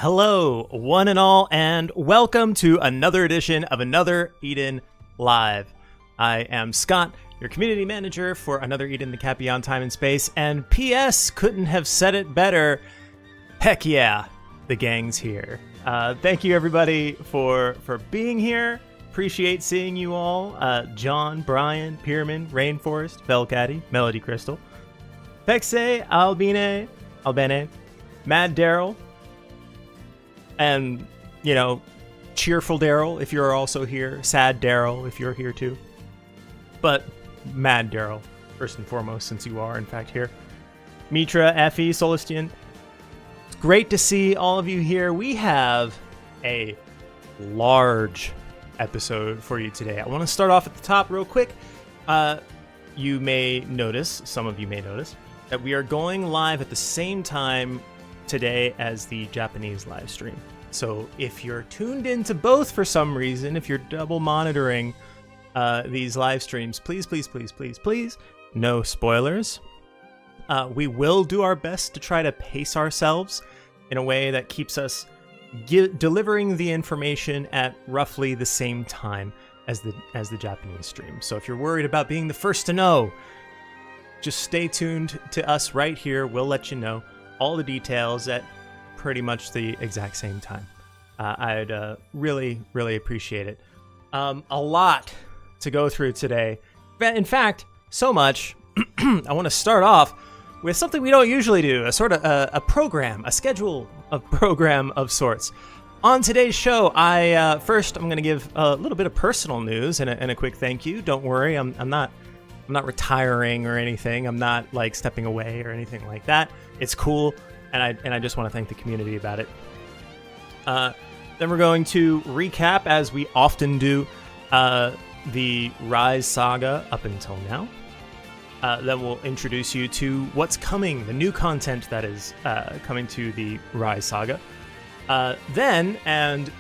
Hello, one and all, and welcome to another edition of Another Eden Live. I am Scott, your community manager for Another Eden, the Cat Beyond Time and Space, and P.S. couldn't have said it better. Heck yeah, the gang's here. Thank you, everybody, for being here. Appreciate seeing you all. John, Brian, Pierman, Rainforest, Velcaddy, Melody Crystal, Pexe, Albene, Mad Daryl, and, you know, Cheerful Daryl, if you're also here. Sad Daryl, if you're here too. But Mad Daryl, first and foremost, since you are, in fact, here. Mitra, Effie, Solistian. It's great to see all of you here. We have a large episode for you today. I want to start off at the top real quick. You may notice, some of you may notice, that we are going live at the same time today as the Japanese live stream. So if you're tuned into both for some reason, if you're double monitoring these live streams, please, no spoilers. We will do our best to try to pace ourselves in a way that keeps us delivering the information at roughly the same time as the Japanese stream. So if you're worried about being the first to know, just stay tuned to us right here. We'll let you know all the details at pretty much the exact same time. I'd really appreciate it. A lot to go through today. In fact, so much, I want to start off with something we don't usually do, a sort of a program, a schedule of program of sorts. On today's show, first I'm going to give a little bit of personal news and a quick thank you. Don't worry, I'm not retiring or anything. I'm not like stepping away or anything like that. It's cool, and I just want to thank the community about it. Then we're going to recap, as we often do, the Wryz Saga up until now. Then we'll introduce you to what's coming, the new content that is coming to the Wryz Saga. Then, and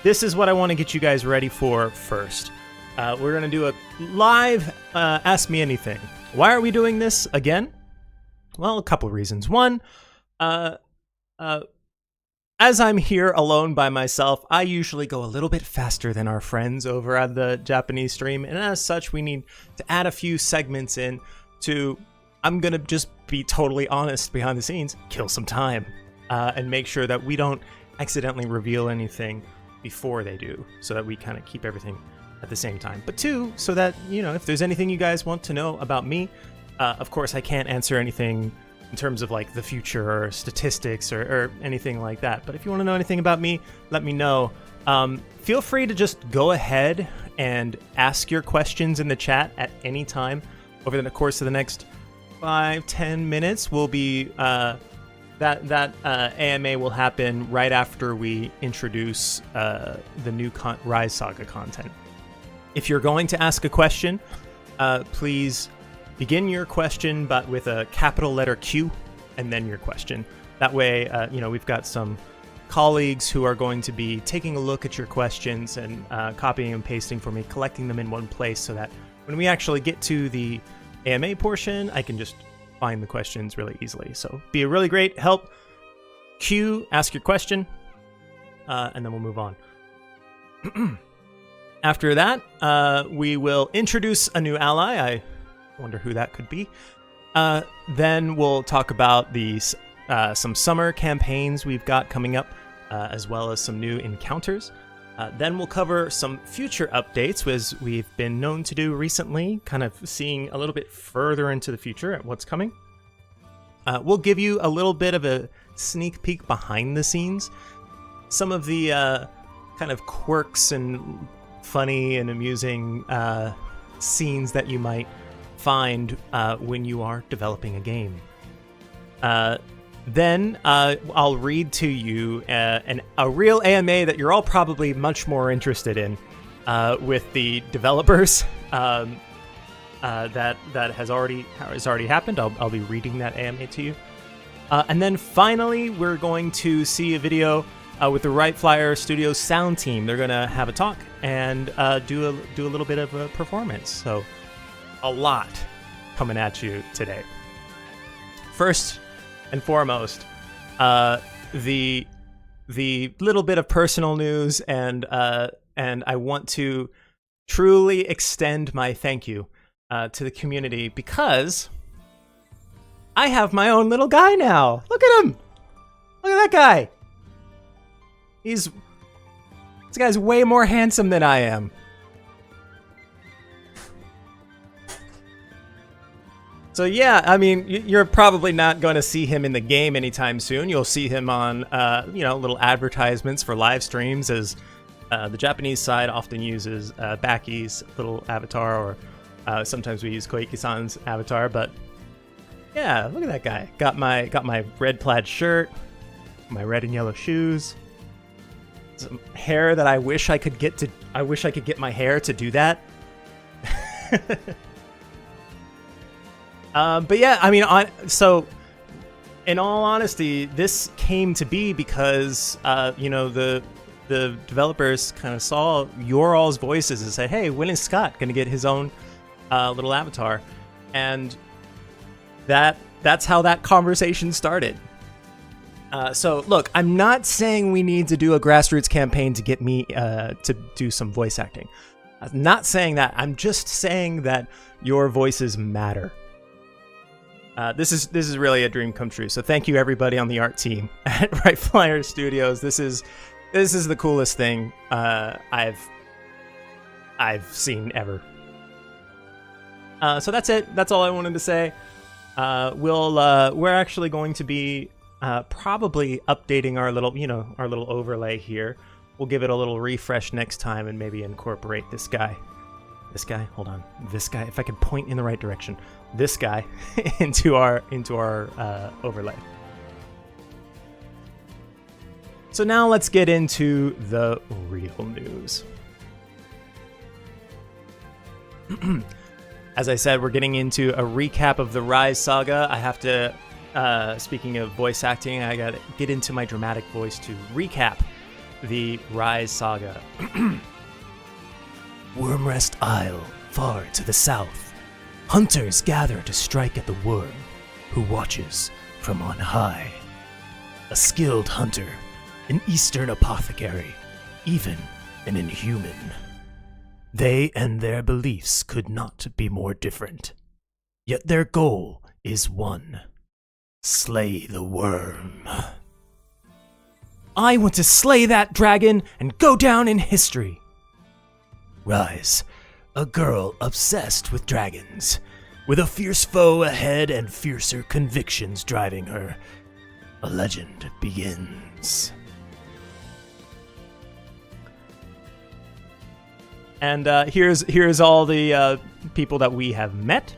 this is what I want to get you guys ready for first. We're going to do a live Ask Me Anything. Why are we doing this again? Well, a couple reasons. One, as I'm here alone by myself, I usually go a little bit faster than our friends over at the Japanese stream, and as such, we need to add a few segments in to, I'm going to just be totally honest behind the scenes, kill some time, and make sure that we don't accidentally reveal anything before they do, so that we kind of keep everything at the same time. But two, so that, you know, if there's anything you guys want to know about me, of course I can't answer anything in terms of like the future or statistics or anything like that. But if you want to know anything about me, let me know. Feel free to just go ahead and ask your questions in the chat at any time over the course of the next 5-10 minutes. Will be that AMA will happen right after we introduce the new Wryz Saga content. If you're going to ask a question, please begin your question, but with a capital letter Q, and then your question. That way, we've got some colleagues who are going to be taking a look at your questions and copying and pasting for me, collecting them in one place, so that when we actually get to the AMA portion, I can just find the questions really easily. So be a really great help. Q, ask your question, and then we'll move on. After that, we will introduce a new ally. I wonder who that could be. Then we'll talk about these some summer campaigns we've got coming up, as well as some new encounters. Then we'll cover some future updates, as we've been known to do recently, kind of seeing a little bit further into the future at what's coming. We'll give you a little bit of a sneak peek behind the scenes. Some of the kind of quirks and funny and amusing scenes that you might find when you are developing a game. Then I'll read to you a real AMA that you're all probably much more interested in, with the developers that has already happened. I'll be reading that AMA to you. And then finally, we're going to see a video with the Right Flyer Studios sound team. They're going to have a talk and do a little bit of a performance. So a lot coming at you today. First and foremost, the the little bit of personal news, and I want to truly extend my thank you to the community, because I have my own little guy now. Look at him. Look at that guy. This guy's way more handsome than I am. So yeah, I mean, you're probably not going to see him in the game anytime soon. You'll see him on, little advertisements for live streams, as the Japanese side often uses Baki's little avatar, or sometimes we use Koiki-san's avatar. But yeah, look at that guy. Got my red plaid shirt, my red and yellow shoes, some hair that I wish I could get my hair to do that. But yeah, I mean, so in all honesty, this came to be because the developers kind of saw your all's voices and said, "Hey, when is Scott going to get his own little avatar?" And that's how that conversation started. So look, I'm not saying we need to do a grassroots campaign to get me to do some voice acting. I'm not saying that. I'm just saying that your voices matter. This is really a dream come true. So thank you everybody on the art team at Bright Flyer Studios. This is the coolest thing I've seen ever. So that's it. That's all I wanted to say. We're actually going to be probably updating our little overlay here. We'll give it a little refresh next time and maybe incorporate this guy. Hold on. This guy, if I could point in the right direction. This guy into our overlay. So now let's get into the real news. As I said, we're getting into a recap of the Wryz Saga. I have to, speaking of voice acting, I gotta get into my dramatic voice to recap the Wryz Saga. Wormrest Isle, far to the south. Hunters gather to strike at the worm, who watches from on high. A skilled hunter, an eastern apothecary, even an inhuman. They and their beliefs could not be more different. Yet their goal is one: slay the worm. I want to slay that dragon and go down in history. Wryz, a girl obsessed with dragons, with a fierce foe ahead and fiercer convictions driving her. A legend begins. And here's all the people that we have met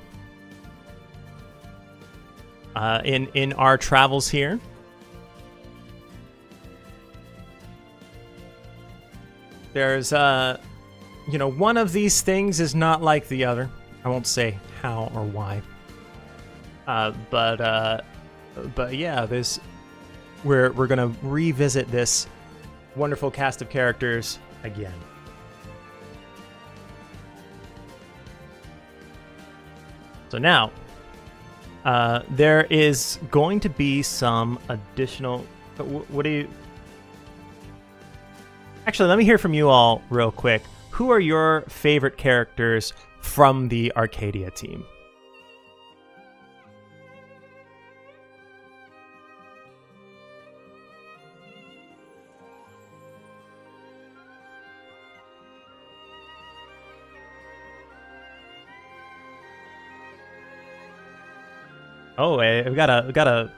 in our travels here. There's one of these things is not like the other. I won't say how or why. But yeah, we're gonna revisit this wonderful cast of characters again. So now, there is going to be some additional. What do you? Actually, let me hear from you all real quick. Who are your favorite characters from the Arcadia team? Oh, we've got a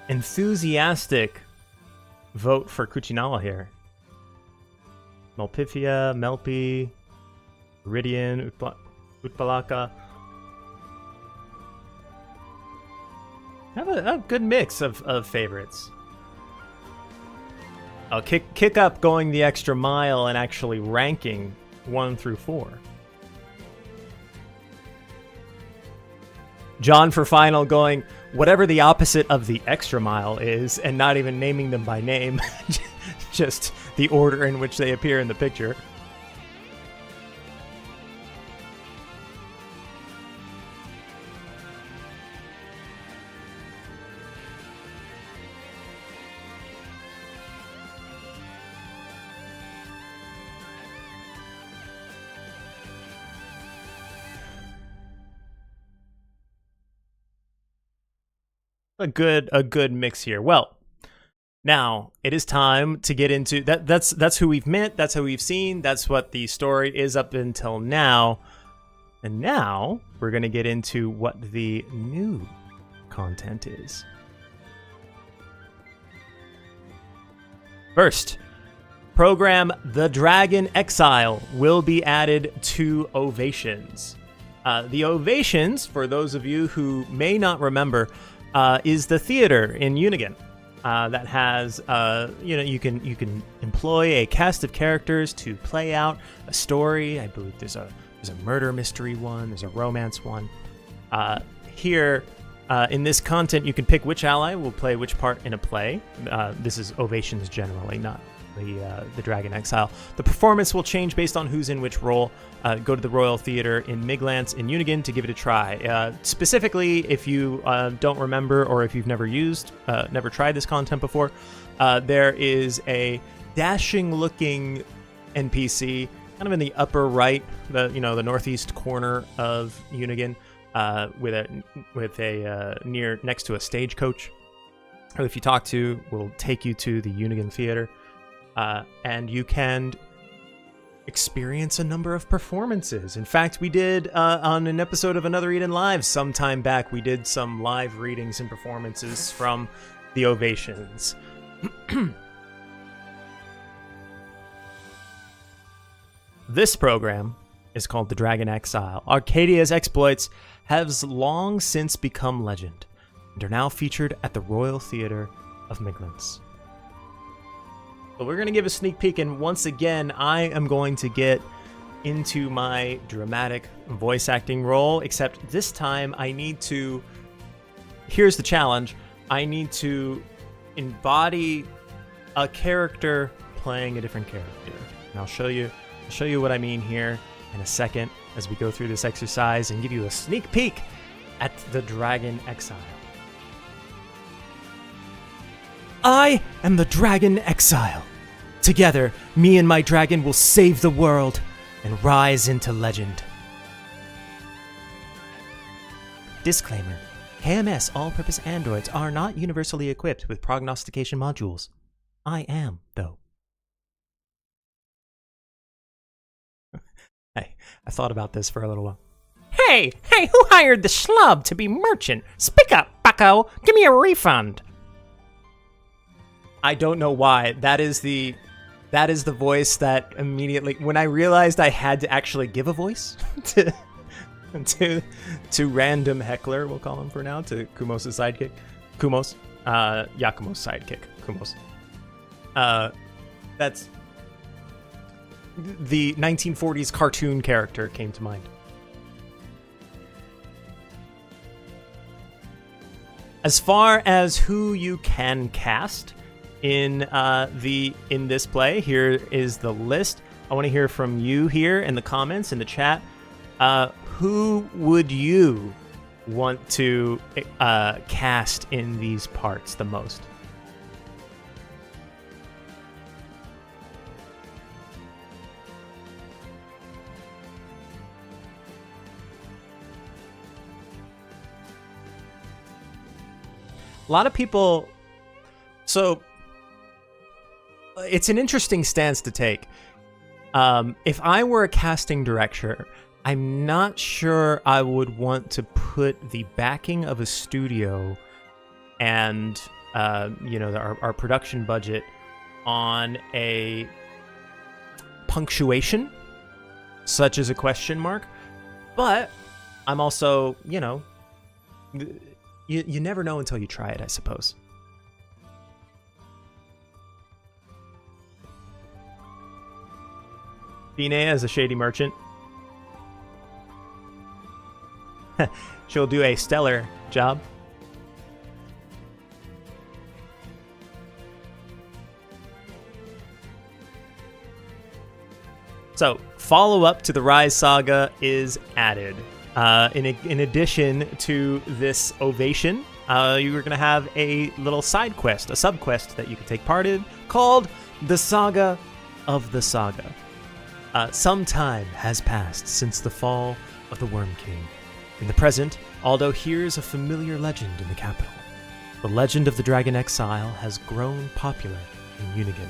enthusiastic vote for Kuchinawa here. Malpifia, Melpi, Iridian, Utpalaka. Have a good mix of favorites. I'll kick up going the extra mile and actually ranking 1 through 4. John for final going whatever the opposite of the extra mile is, and not even naming them by name, just the order in which they appear in the picture. a good mix here. Well, now it is time to get into that. That's who we've met. That's who we've seen. That's what the story is up until now. And now we're going to get into what the new content is. First, program The Dragon Exile will be added to Ovations. The Ovations, for those of you who may not remember, is the theater in Unigan that has, you can employ a cast of characters to play out a story. I believe there's a murder mystery one, there's a romance one. Here, in this content, you can pick which ally will play which part in a play. This is Ovations generally, not the Dragon Exile. The performance will change based on who's in which role. Go to the Royal Theater in Miglance in Unigan to give it a try. Specifically, if you don't remember or if you've never tried this content before, there is a dashing-looking NPC kind of in the upper right, the northeast corner of Unigan, with a near next to a stagecoach, who if you talk to will take you to the Unigan Theater. And you can experience a number of performances. In fact, we did on an episode of Another Eden Live some time back, we did some live readings and performances from the Ovations. This program is called The Dragon Exile. Arcadia's exploits have long since become legend and are now featured at the Royal Theater of Miglance. But we're going to give a sneak peek, and once again, I am going to get into my dramatic voice acting role, except this time I need to... Here's the challenge. I need to embody a character playing a different character. And I'll show you what I mean here in a second as we go through this exercise and give you a sneak peek at the Dragon Exile. I am the Dragon Exile. Together, me and my dragon will save the world and rise into legend. Disclaimer. KMS all-purpose androids are not universally equipped with prognostication modules. I am, though. Hey, I thought about this for a little while. Hey, who hired the schlub to be merchant? Speak up, bucko. Give me a refund. I don't know why. That is the voice that immediately, when I realized I had to actually give a voice to random heckler, we'll call him for now, to Kumos' sidekick. Kumos. Yakumo's sidekick. Kumos. That's the 1940s cartoon character came to mind. As far as who you can cast in this play, here is the list. I want to hear from you here in the comments, in the chat. Who would you want to cast in these parts the most? A lot of people... So, it's an interesting stance to take. If I were a casting director, I'm not sure I would want to put the backing of a studio and, our production budget on a punctuation, such as a question mark. But I'm also, you never know until you try it, I suppose. Bine as a shady merchant. She'll do a stellar job. So, follow-up to the Wryz Saga is added. In addition to this ovation, you are going to have a little side quest, a sub-quest that you can take part in, called The Saga of the Saga. Some time has passed since the fall of the Worm King. In the present, Aldo hears a familiar legend in the capital. The legend of the Dragon Exile has grown popular in Unigan,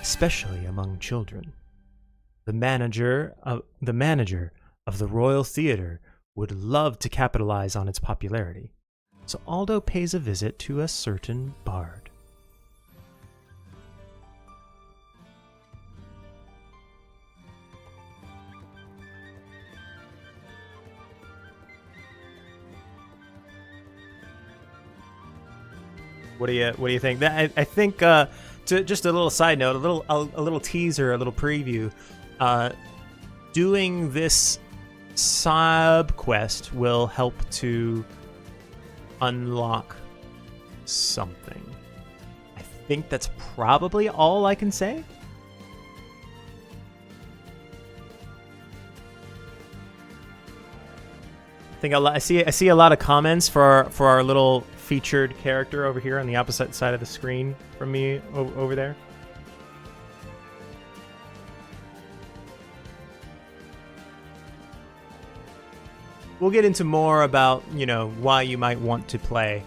especially among children. The manager of the Royal Theatre would love to capitalize on its popularity, so Aldo pays a visit to a certain bard. What do you think? I think just a little side note, a little teaser, a little preview. Doing this sub quest will help to unlock something. I think that's probably all I can say. I see a lot of comments for our little featured character over here on the opposite side of the screen from me over there. We'll get into more about, why you might want to play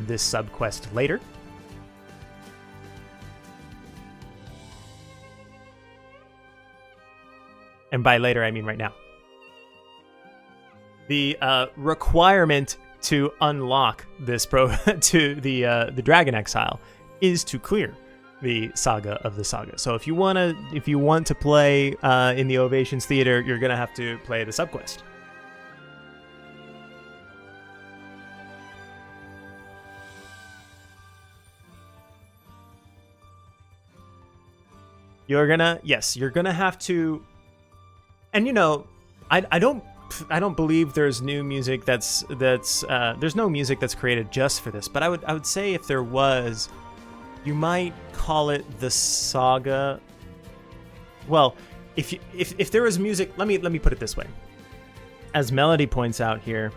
this sub-quest later. And by later, I mean right now. The requirement to unlock this to the Dragon Exile is to clear the Saga of the Saga. So if you want to play in the Ovations Theater, you're gonna have to play the subquest. You're gonna have to, and I don't believe there's new music there's no music that's created just for this, but I would say if there was, you might call it the Saga. Well, if there was music, let me put it this way. As Melody points out here,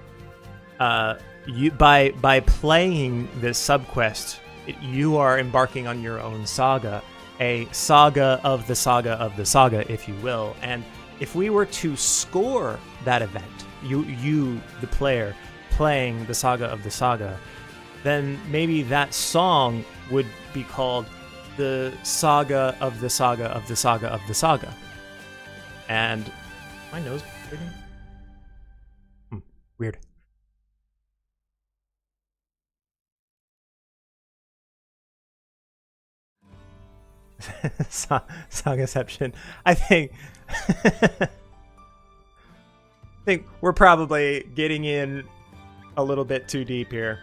you by playing this subquest, you are embarking on your own saga, a saga of the saga, if you will. And if we were to score that event, you the player playing the Saga of the Saga, then maybe that song would be called the Saga of the Saga of the Saga of the Saga. And my nose bleeding? Weird. Sagaception. I think we're probably getting in a little bit too deep here.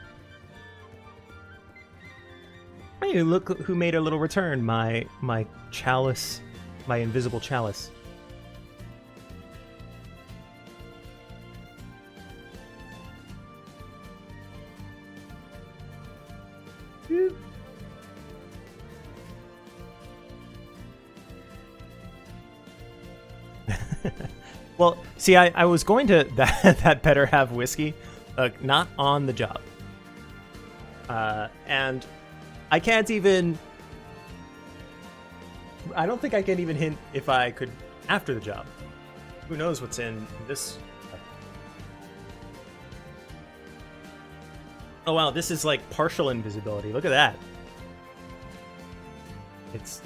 Hey, look who made a little return. My chalice, my invisible chalice. Well, see, I was going to that better have whiskey, not on the job, and I can't even. I don't think I can even hint if I could after the job. Who knows what's in this? Oh wow, this is like partial invisibility. Look at that. It's,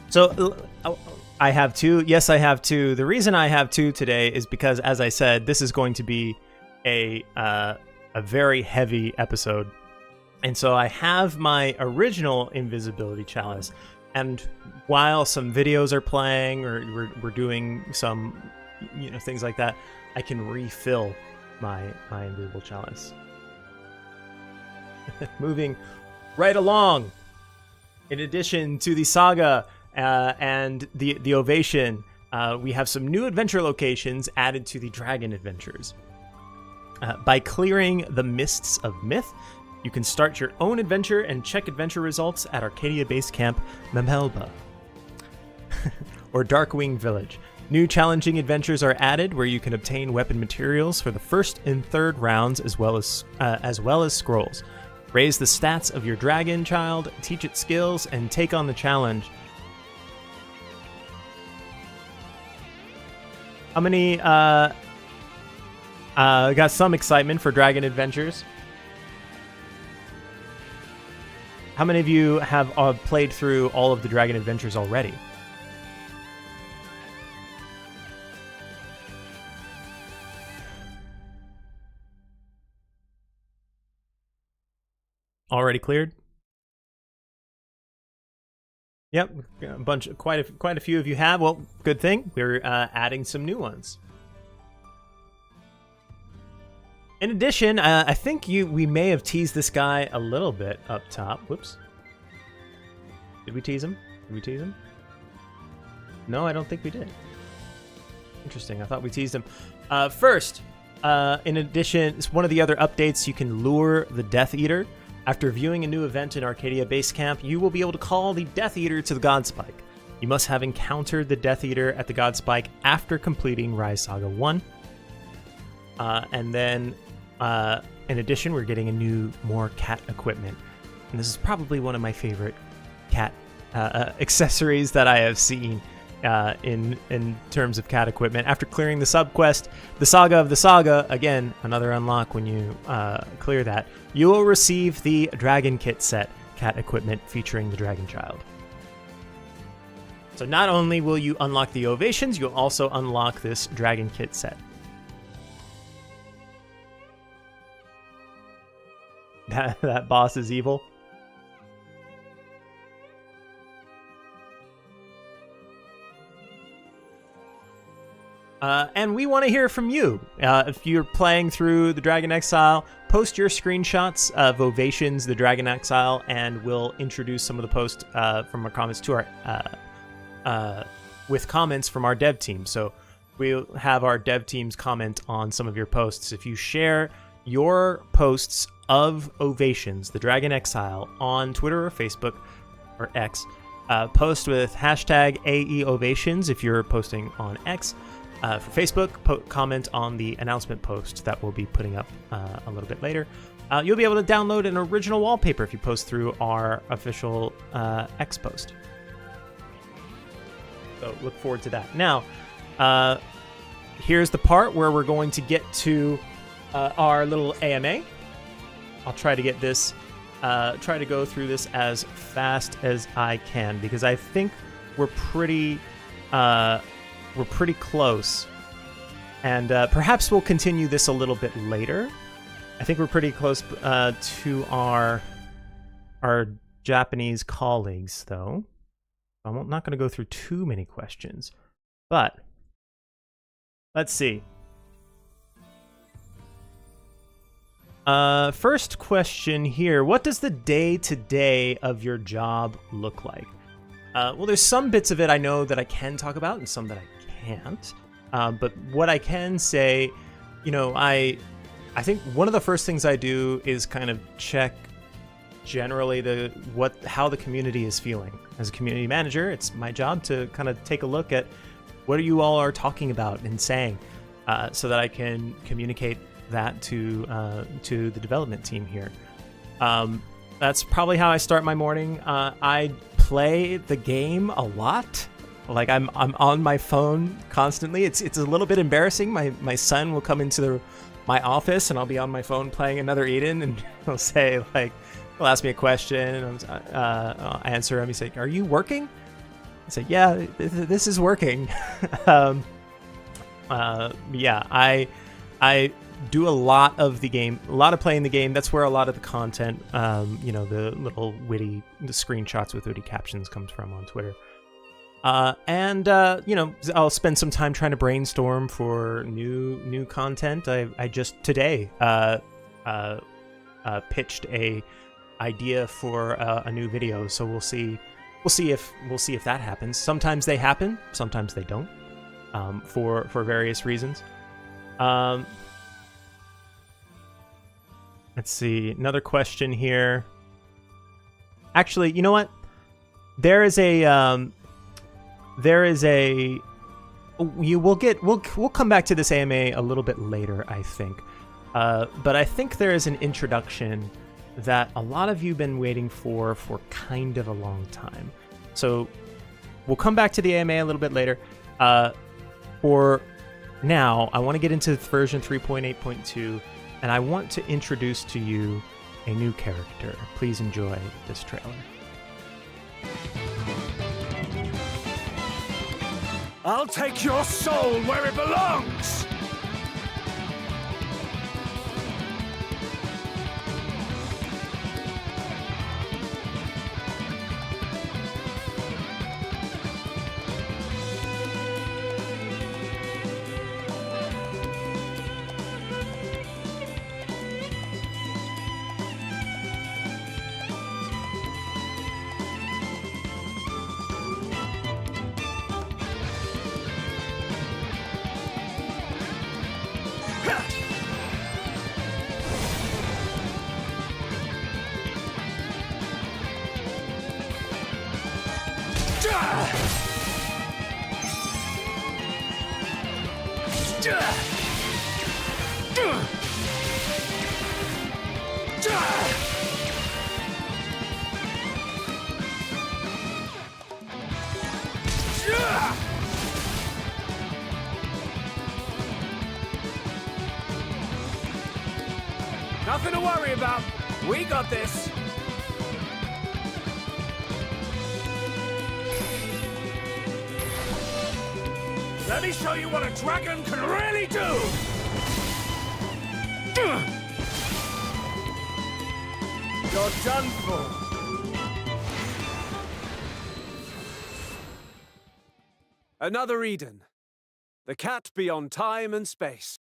So I have two. Yes, I have two. The reason I have two today is because, as I said, this is going to be a very heavy episode. And so I have my original invisibility chalice. And while some videos are playing or we're doing some, things like that, I can refill my invisible chalice. Moving right along. In addition to the saga, and the Ovation, we have some new adventure locations added to the Dragon Adventures. By clearing the Mists of Myth, you can start your own adventure and check adventure results at Arcadia Base Camp Memelba or Darkwing Village. New challenging adventures are added where you can obtain weapon materials for the first and third rounds as well as scrolls. Raise the stats of your dragon child, teach it skills, and take on the challenge. How Got some excitement for Dragon Adventures. How many of you have played through all of the Dragon Adventures already? Already cleared? Yep, quite a few of you have. Well, good thing. We're adding some new ones. In addition, I think we may have teased this guy a little bit up top. Whoops. Did we tease him? No, I don't think we did. Interesting. I thought we teased him. First, in addition, one of the other updates, you can lure the Death Eater. After viewing a new event in Arcadia Base Camp, you will be able to call the Death Eater to the Godspike. You must have encountered the Death Eater at the Godspike after completing Wryz Saga 1. And then, in addition, we're getting more cat equipment. And this is probably one of my favorite cat accessories that I have seen in terms of cat equipment. After clearing the subquest, the Saga of the Saga, again, another unlock when you clear that, you will receive the Dragon Kit set cat equipment featuring the Dragon Child. So not only will you unlock the Ovations, you'll also unlock this Dragon Kit set. That boss is evil. And we want to hear from you. If you're playing through the Dragon Exile, post your screenshots of Ovations, the Dragon Exile, and we'll introduce some of the posts from our comments to our with comments from our dev team. So we'll have our dev teams comment on some of your posts. If you share your posts of Ovations, the Dragon Exile, on Twitter or Facebook or X, post with hashtag AEOvations if you're posting on X. For Facebook, comment on the announcement post that we'll be putting up a little bit later. You'll be able to download an original wallpaper if you post through our official X post. So look forward to that. Now, here's the part where we're going to get to our little AMA. I'll try to get this, try to go through this as fast as I can because I think we're pretty close, and perhaps we'll continue this a little bit later. I think we're pretty close to our Japanese colleagues, though. I'm not going to go through too many questions, but let's see. First question here: what does the day-to-day of your job look like? Well, there's some bits of it I know that I can talk about, and some that I can't. But what I can say, I think one of the first things I do is kind of check generally how the community is feeling. As a community manager, it's my job to kind of take a look at what you all are talking about and saying, so that I can communicate that to the development team here. That's probably how I start my morning. I play the game a lot. Like I'm on my phone constantly. It's a little bit embarrassing. My son will come into my office and I'll be on my phone playing another Eden, and he'll say he'll ask me a question and I'll answer him. He's like, "Are you working?" I say, "Yeah, this is working." Yeah, I do a lot of the game, a lot of playing the game. That's where a lot of the content, the little the screenshots with witty captions comes from on Twitter. I'll spend some time trying to brainstorm for new content. I just today pitched a idea for a new video, so we'll see if that happens. Sometimes they happen, sometimes they don't, for various reasons. Let's see, another question here. Actually, you know what? We'll come back to this AMA a little bit later, I think. But I think there is an introduction that a lot of you have been waiting for kind of a long time. So we'll come back to the AMA a little bit later. For now I want to get into version 3.8.2, and I want to introduce to you a new character. Please enjoy this trailer. I'll take your soul where it belongs! Nothing to worry about. We got this. Let me show you what a dragon can really do! You're done for. Another Eden. The cat beyond time and space.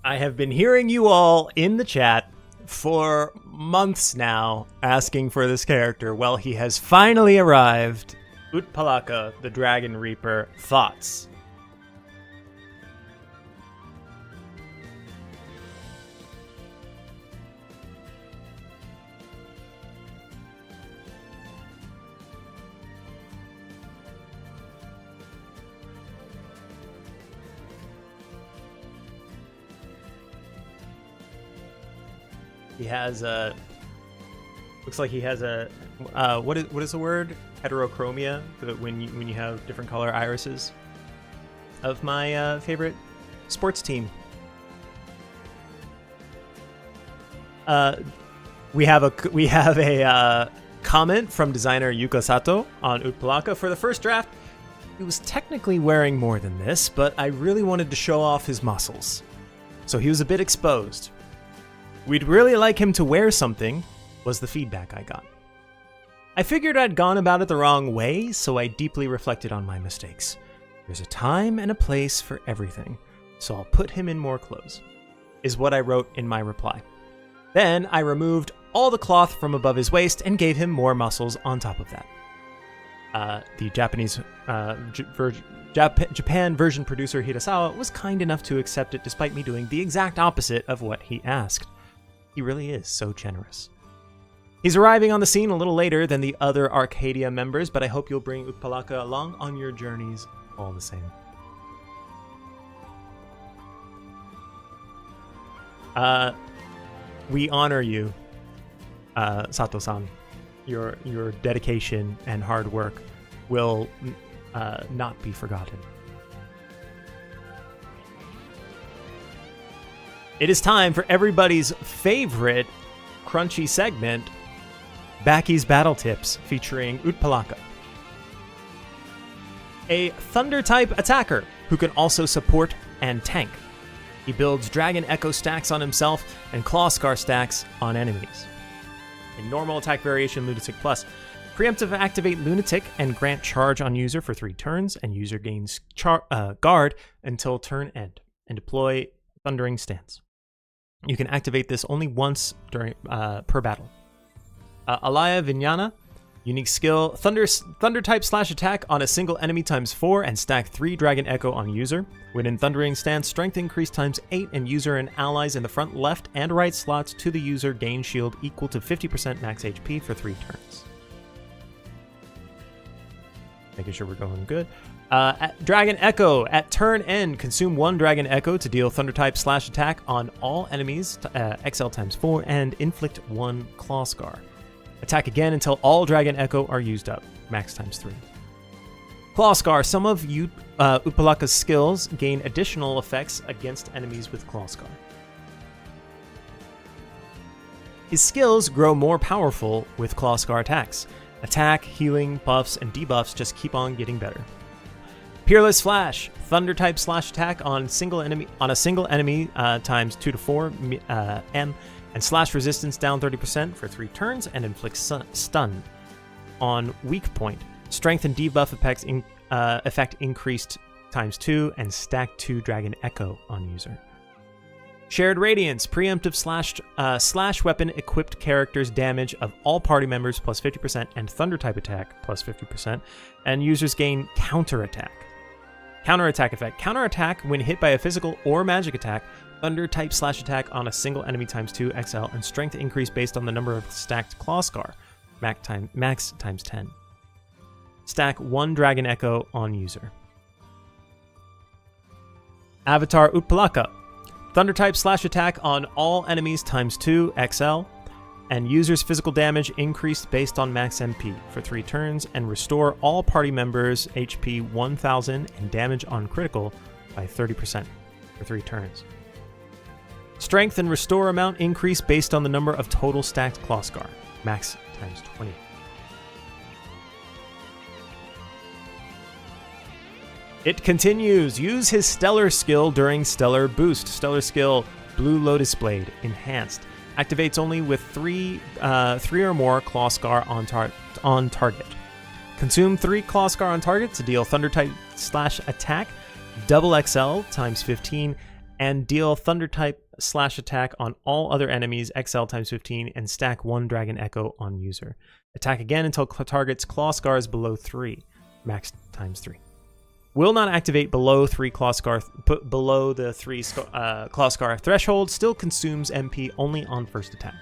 I have been hearing you all in the chat for months now asking for this character. Well, he has finally arrived. Utpalaka, the Dragon Reaper. Thoughts? He has a. Looks like he has a. What is the word? Heterochromia. When you have different color irises. Of my favorite sports team. We have a comment from designer Yuka Sato on Utpalaka. For the first draft, he was technically wearing more than this, but I really wanted to show off his muscles, so he was a bit exposed. We'd really like him to wear something, was the feedback I got. I figured I'd gone about it the wrong way, so I deeply reflected on my mistakes. There's a time and a place for everything, so I'll put him in more clothes, is what I wrote in my reply. Then I removed all the cloth from above his waist and gave him more muscles on top of that. The Japanese Japan version producer Hirasawa was kind enough to accept it despite me doing the exact opposite of what he asked. He really is so generous. He's arriving on the scene a little later than the other Arcadia members, but I hope you'll bring Utpalaka along on your journeys all the same. We honor you, Sato-san. Your dedication and hard work will not be forgotten. It is time for everybody's favorite crunchy segment, Backy's Battle Tips, featuring Utpalaka. A Thunder-type attacker who can also support and tank. He builds Dragon Echo stacks on himself and Claw Scar stacks on enemies. A normal attack variation, Lunatic Plus. Preemptive activate Lunatic and grant charge on user for 3 turns, and user gains guard until turn end, and deploy Thundering Stance. You can activate this only once during per battle. Alaya Vinyana, unique skill, Thunder type slash attack on a single enemy ×4 and stack 3 Dragon Echo on user. When in Thundering Stance, strength increase ×8 and user and allies in the front left and right slots to the user gain shield equal to 50% max HP for 3 turns. Making sure we're going good. Dragon Echo. At turn end, consume 1 Dragon Echo to deal Thunder type slash attack on all enemies, XL ×4, and inflict 1 Claw Scar. Attack again until all Dragon Echo are used up, max ×3. Claw Scar. Some of Utpalaka's skills gain additional effects against enemies with Claw Scar. His skills grow more powerful with Claw Scar attacks. Attack, healing, buffs, and debuffs just keep on getting better. Peerless Flash. Thunder type slash attack on a single enemy times 2 to 4 M, and slash resistance down 30% for 3 turns and inflicts stun on weak point. Strength and debuff effect increased times 2 and stack 2 Dragon Echo on user. Shared Radiance. Preemptive slash weapon equipped characters damage of all party members plus 50% and thunder type attack plus 50%, and users gain counter attack. Counter attack effect. Counter attack when hit by a physical or magic attack. Thunder type slash attack on a single enemy times 2 XL, and strength increase based on the number of stacked Claw Scar. Max times 10. Stack 1 Dragon Echo on user. Avatar Utpalaka. Thunder type slash attack on all enemies times 2 XL, and user's physical damage increased based on max MP for 3 turns, and restore all party members HP 1000 and damage on critical by 30% for 3 turns. Strength and restore amount increase based on the number of total stacked Claw Scar, max times 20. It continues. Use his Stellar skill during Stellar Boost. Stellar skill, Blue Lotus Blade, enhanced. Activates only with 3 or more Claw Scar on target. Consume 3 Claw Scar on target to deal Thunder type slash attack, double XL times 15, and deal Thunder type slash attack on all other enemies XL times 15, and stack 1 Dragon Echo on user. Attack again until target's Claw Scar is below 3, max times 3. Will not activate below 3 Claw Scar, below the 3 Claw Scar threshold. Still consumes MP only on first attack.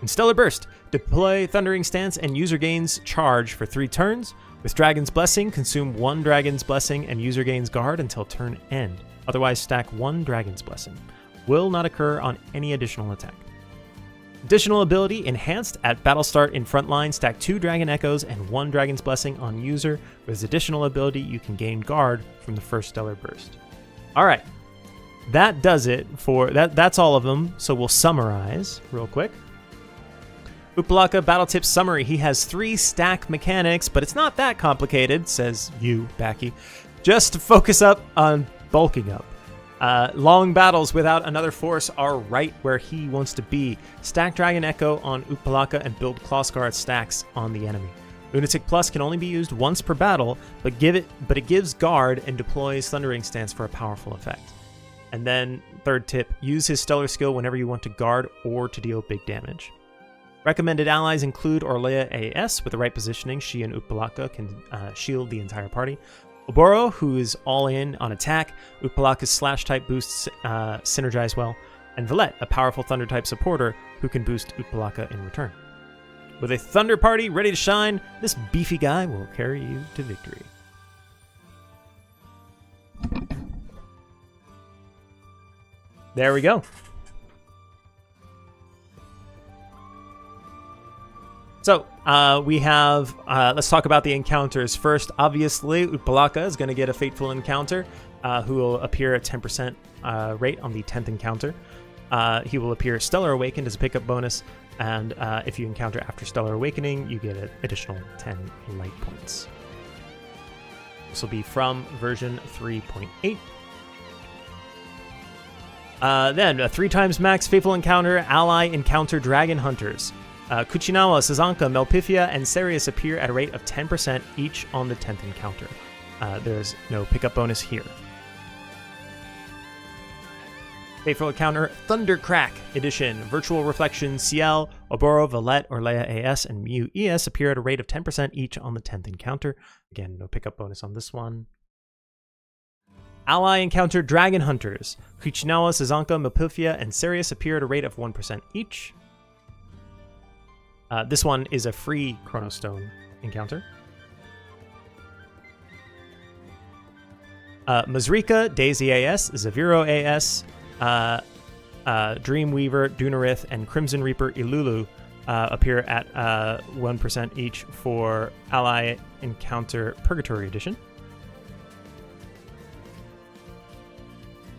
In Stellar Burst, deploy Thundering Stance and user gains charge for 3 turns. With Dragon's Blessing, consume 1 Dragon's Blessing and user gains guard until turn end. Otherwise, stack 1 Dragon's Blessing. Will not occur on any additional attack. Additional ability, enhanced. At battle start in frontline, stack 2 Dragon Echoes and 1 Dragon's Blessing on user. With his additional ability, you can gain guard from the first Stellar Burst. Alright, that does it for that's all of them, so we'll summarize real quick. Utpalaka Battle Tips Summary. He has 3 stack mechanics, but it's not that complicated, says you, Baki. Just focus up on bulking up. Long battles without another force are right where he wants to be. Stack Dragon Echo on Utpalaka and build Claw Scar stacks on the enemy. Lunatic Plus can only be used once per battle, but it gives guard and deploys Thundering Stance for a powerful effect. And then, third tip, use his Stellar skill whenever you want to guard or to deal big damage. Recommended allies include Orlea AS. With the right positioning, she and Utpalaka can shield the entire party. Oboro, who is all in on attack. Utpalaka's slash type boosts synergize well. And Valette, a powerful thunder type supporter who can boost Utpalaka in return. With a thunder party ready to shine, this beefy guy will carry you to victory. There we go. So, we have, let's talk about the encounters first. Obviously, Utpalaka is going to get a Fateful Encounter, who will appear at 10% rate on the 10th encounter. He will appear Stellar Awakened as a pickup bonus, and if you encounter after Stellar Awakening, you get an additional 10 light points. This will be from version 3.8. Then, a 3 times max Fateful Encounter, Ally Encounter Dragon Hunters. Kuchinawa, Sazanka, Melpifia, and Sarius appear at a rate of 10% each on the 10th encounter. There's no pickup bonus here. Fateful Encounter Thundercrack Edition. Virtual Reflection CL, Oboro, Valette, Orlea AS, and Mew ES appear at a rate of 10% each on the 10th encounter. Again, no pickup bonus on this one. Ally Encounter Dragon Hunters. Kuchinawa, Sazanka, Melpifia, and Sarius appear at a rate of 1% each. This one is a free Chronostone encounter. Mazrika, Daisy AS, Zaviro AS, Dreamweaver, Dunarith, and Crimson Reaper Ilulu appear at 1% each for Ally Encounter Purgatory Edition.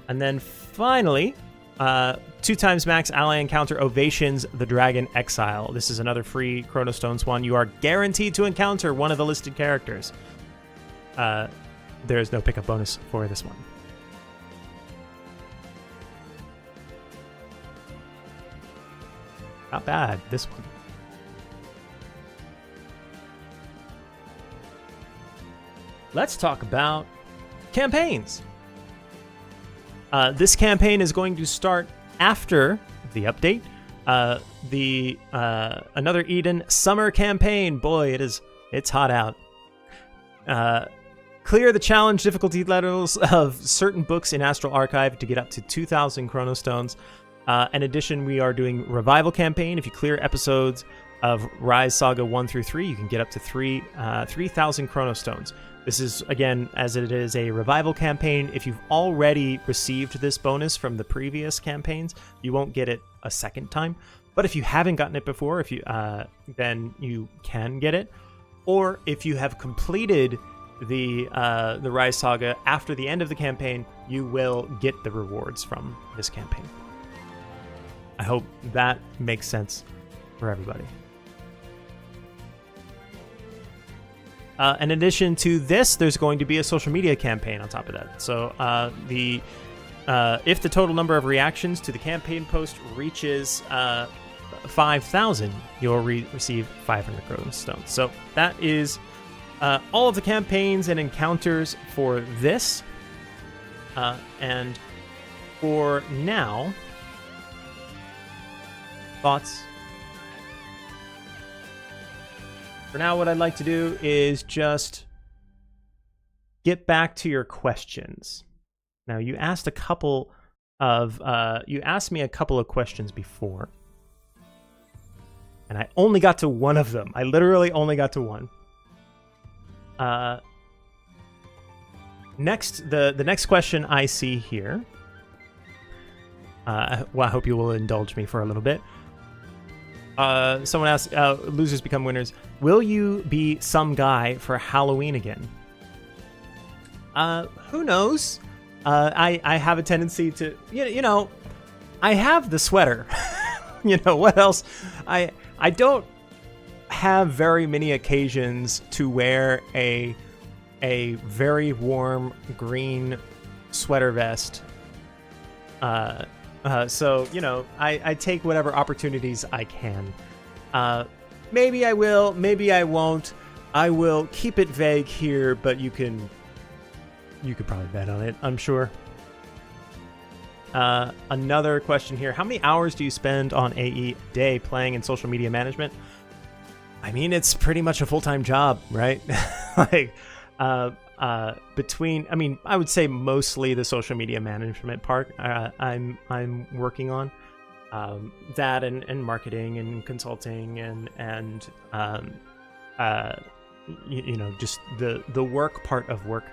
And then finally, 2 times max Ally Encounter Ovations the Dragon Exile. This is another free Chronostones one. You are guaranteed to encounter one of the listed characters. There is no pickup bonus for this one. Not bad, this one. Let's talk about campaigns. This campaign is going to start after the update. Another Eden summer campaign. Boy, it's hot out. Clear the challenge difficulty levels of certain books in Astral Archive to get up to 2,000 Chronostones. In addition, we are doing Revival Campaign. If you clear episodes of Wryz Saga 1 through 3, you can get up to 3,000 Chronostones. This is, again, as it is a Revival Campaign. If you've already received this bonus from the previous campaigns, you won't get it a second time. But if you haven't gotten it before, then you can get it. Or if you have completed the Wryz Saga after the end of the campaign, you will get the rewards from this campaign. I hope that makes sense for everybody. In addition to this, there's going to be a social media campaign on top of that. So if the total number of reactions to the campaign post reaches 5,000, you'll receive 500 Chronostones. So that is all of the campaigns and encounters for this. And for now, thoughts? For now, what I'd like to do is just get back to your questions. Now, you asked me a couple of questions before, and I only got to one of them. I literally only got to one. Next, the next question I see here. Well, I hope you will indulge me for a little bit. Someone asked, losers become winners. Will you be some guy for Halloween again? Who knows? I have a tendency to, I have the sweater. What else? I don't have very many occasions to wear a very warm green sweater vest. So, I take whatever opportunities I can. Maybe I will, maybe I won't. I will keep it vague here, but you could probably bet on it, I'm sure. Another question here. How many hours do you spend on AE day playing in social media management? I mean, it's pretty much a full-time job, right? I would say mostly the social media management part I'm working on. That and marketing and consulting and just the work part of work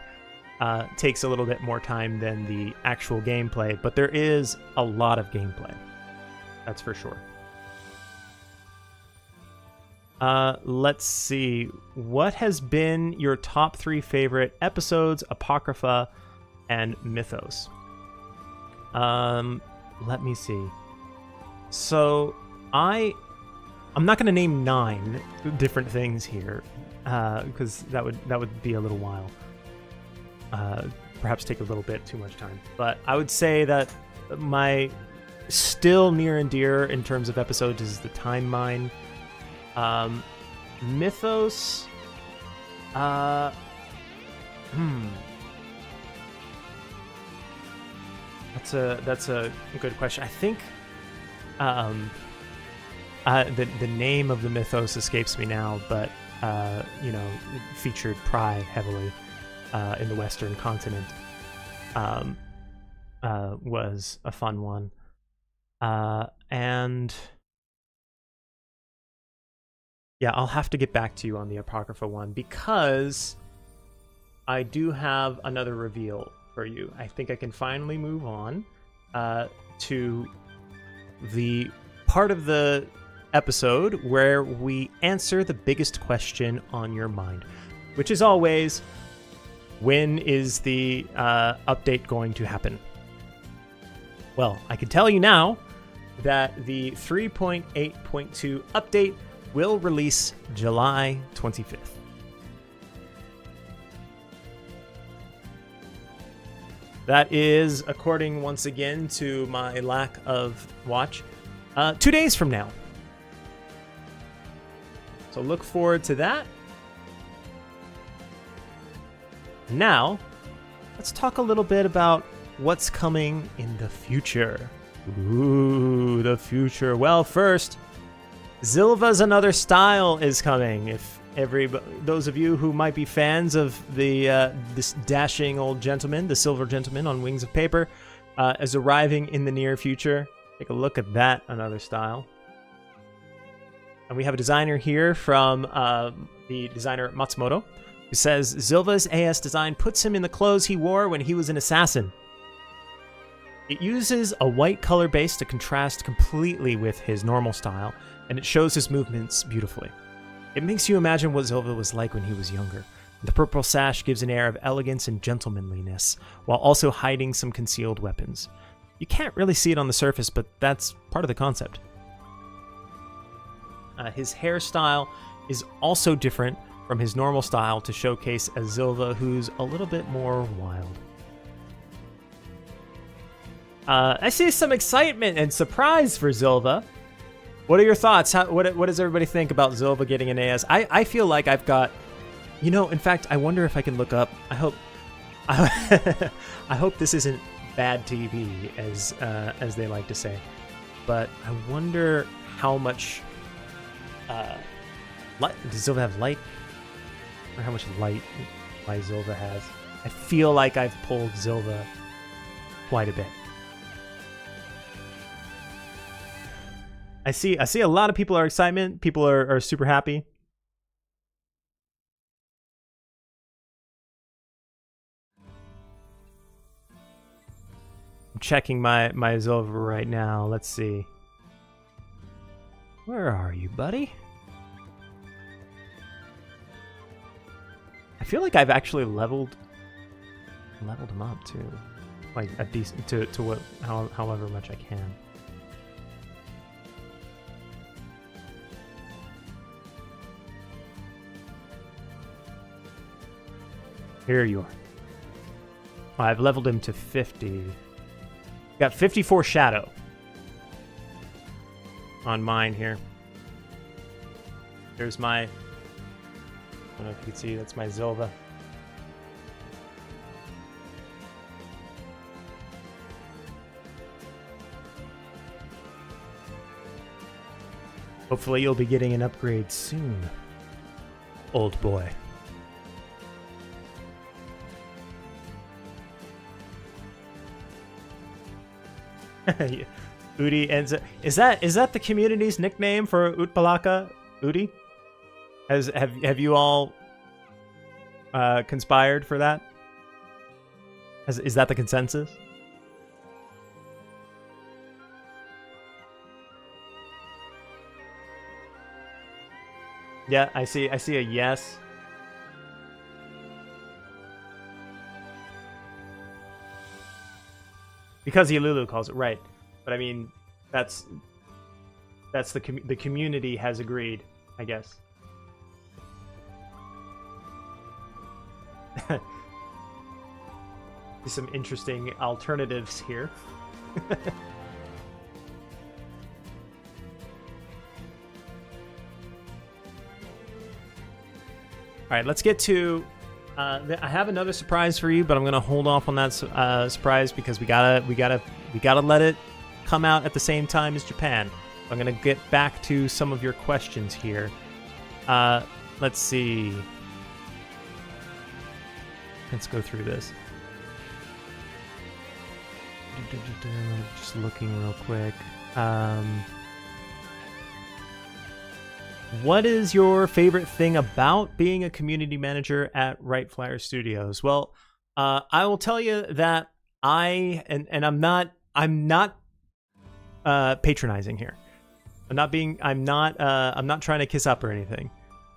takes a little bit more time than the actual gameplay, but there is a lot of gameplay. That's for sure. Let's see. What has been your top 3 favorite episodes, Apocrypha, and Mythos? Let me see. So I'm not going to name 9 different things here, because that would be a little while. Perhaps take a little bit too much time. But I would say that my still near and dear in terms of episodes is the Time Mine. Mythos. That's a good question. I think the name of the Mythos escapes me now, but featured Pry heavily in the Western continent. Was a fun one. And yeah, I'll have to get back to you on the Apocrypha one because I do have another reveal for you. I think I can finally move on to the part of the episode where we answer the biggest question on your mind, which is always, when is the update going to happen? Well, I can tell you now that the 3.8.2 update will release July 25th. That is, according once again to my lack of watch, 2 days from now. So look forward to that. Now, let's talk a little bit about what's coming in the future. Ooh, the future. Well, first, Zilva's Another Style is coming. If those of you who might be fans of this dashing old gentleman, the silver gentleman on Wings of Paper, is arriving in the near future. Take a look at that Another Style. And we have a designer here from the designer Matsumoto, who says Zilva's AS design puts him in the clothes he wore when he was an assassin. It uses a white color base to contrast completely with his normal style, and it shows his movements beautifully. It makes you imagine what Zilva was like when he was younger. The purple sash gives an air of elegance and gentlemanliness, while also hiding some concealed weapons. You can't really see it on the surface, but that's part of the concept. His hairstyle is also different from his normal style to showcase a Zilva who's a little bit more wild. I see some excitement and surprise for Zilva. What are your thoughts? What does everybody think about Zilva getting an AS? I feel like I've got, in fact, I wonder if I can look up. I hope this isn't bad TV, as they like to say. But I wonder how much light does Zilva have light, or how much light my Zilva has. I feel like I've pulled Zilva quite a bit. I see a lot of people are excited. People are super happy. I'm checking my Zilva right now. Let's see. Where are you, buddy? I feel like I've actually leveled him up too, like a decent to what however much I can. Here you are. I've leveled him to 50. Got 54 shadow on mine here. There's my, I don't know if you can see, that's my Zilva. Hopefully you'll be getting an upgrade soon, old boy. Udi ends up, is that the community's nickname for Utpalaka? Udi? Have you all conspired for that? Is that the consensus? Yeah, I see a yes. Because Yululu calls it, right. But I mean, that's the community has agreed, I guess. Some interesting alternatives here. All right, let's get to. I have another surprise for you, but I'm gonna hold off on that surprise because we gotta let it come out at the same time as Japan. I'm gonna get back to some of your questions here. Let's see. Let's go through this. Just looking real quick. What is your favorite thing about being a community manager at Right Flyer Studios? Well, I will tell you that I'm not patronizing here. I'm not trying to kiss up or anything,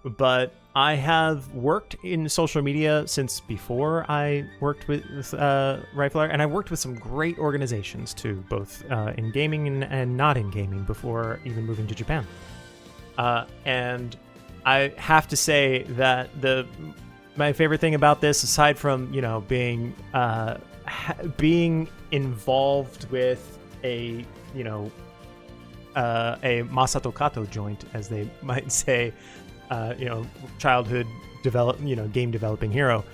but I have worked in social media since before I worked with Rifler, and I worked with some great organizations too, both in gaming and not in gaming before even moving to Japan. And I have to say that my favorite thing about this, aside from being involved with a Masato Kato joint, as they might say, childhood game developing hero,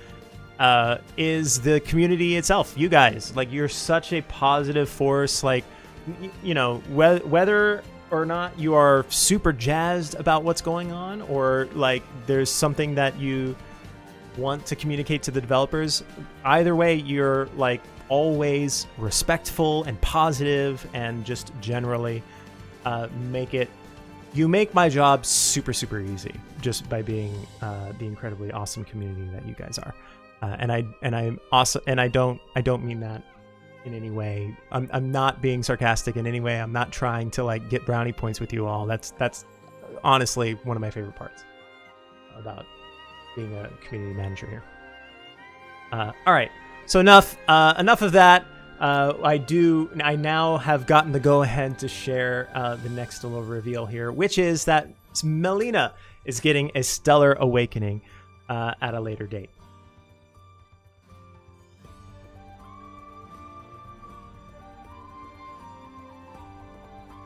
is the community itself. You guys, like, you're such a positive force. Like, whether or not you are super jazzed about what's going on, or like there's something that you want to communicate to the developers, either way, you're like always respectful and positive, and just generally you make my job super, super easy just by being the incredibly awesome community that you guys are. And I'm awesome, and I don't mean that in any way. I'm not being sarcastic in any way. I'm not trying to like get brownie points with you all. That's honestly one of my favorite parts about being a community manager here. All right, so enough of that. I now have gotten the go-ahead to share the next little reveal here, which is that Melina is getting a Stellar Awakening at a later date.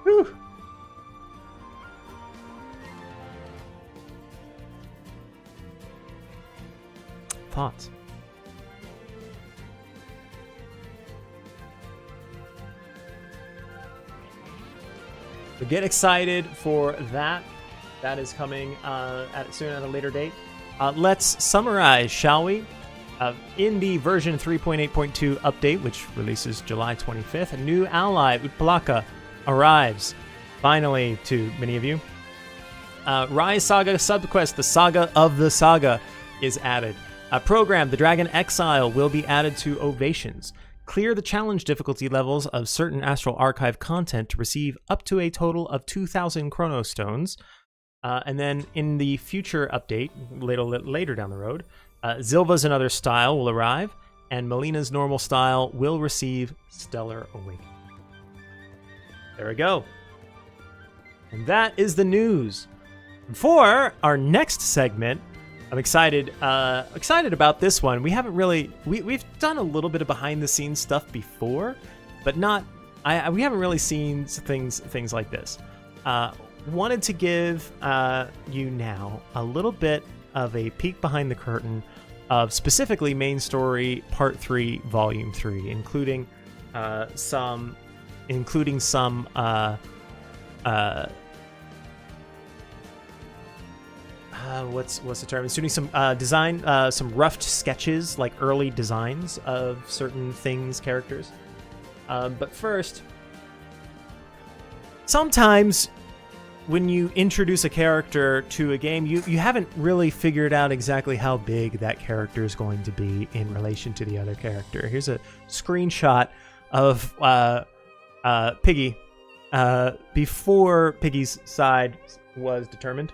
Whew. Thoughts? So get excited for that. That is coming soon at a later date. Let's summarize, shall we? In the version 3.8.2 update, which releases July 25th, a new ally, Utpalaka, arrives, finally, to many of you. Wryz Saga subquest, the Saga of the Saga, is added. Program, the Dragon Exile, will be added to Ovations. Clear the challenge difficulty levels of certain Astral Archive content to receive up to a total of 2,000 Chronostones. And then in the future update, later down the road, Zilva's Another Style will arrive, and Melina's Normal Style will receive Stellar Awakening. There we go. And that is the news. For our next segment, I'm excited about this one. We haven't really we've done a little bit of behind the scenes stuff before, but we haven't really seen things like this. Wanted to give you now a little bit of a peek behind the curtain of specifically Main Story Part 3, Volume 3, including some what's the term? Including some design, some rough sketches, like early designs of certain things, characters. But first, sometimes when you introduce a character to a game, you haven't really figured out exactly how big that character is going to be in relation to the other character. Here's a screenshot of Piggy before Piggy's side was determined.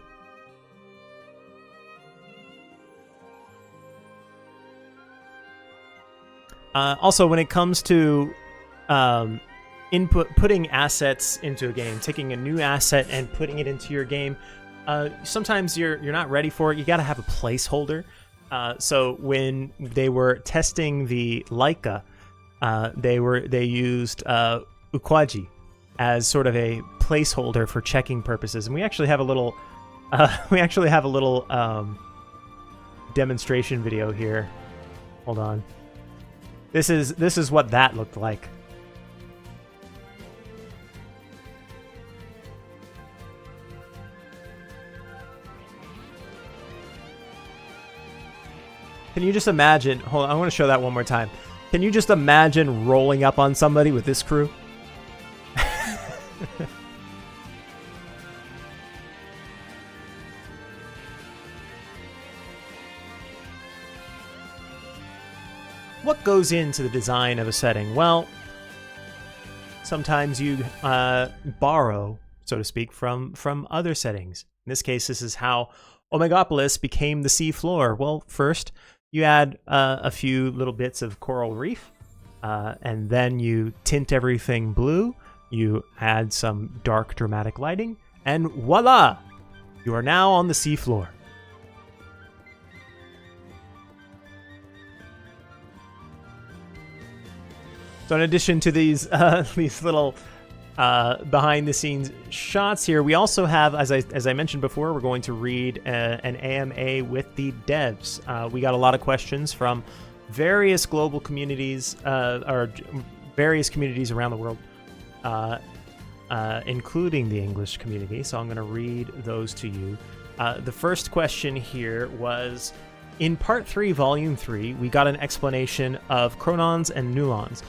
Also, when it comes to putting assets into a game, taking a new asset and putting it into your game, sometimes you're not ready for it. You got to have a placeholder. So when they were testing the Leica, they used Ukwaji as sort of a placeholder for checking purposes, and we actually have a little demonstration video here. Hold on. This is what that looked like. Can you just imagine? Hold on, I want to show that one more time. Can you just imagine rolling up on somebody with this crew? What goes into the design of a setting? Well, sometimes you borrow so to speak, from other settings. In this case, this is how Omegapolis became the sea floor. Well, first, you add a few little bits of coral reef, and then you tint everything blue. You add some dark, dramatic lighting, and voila! You are now on the sea floor. So in addition to these little behind-the-scenes shots here, we also have, as I mentioned before, we're going to read an AMA with the devs. We got a lot of questions from various global communities, or various communities around the world, including the English community. So I'm going to read those to you. The first question here was, in Part 3, Volume 3, we got an explanation of chronons and nulons.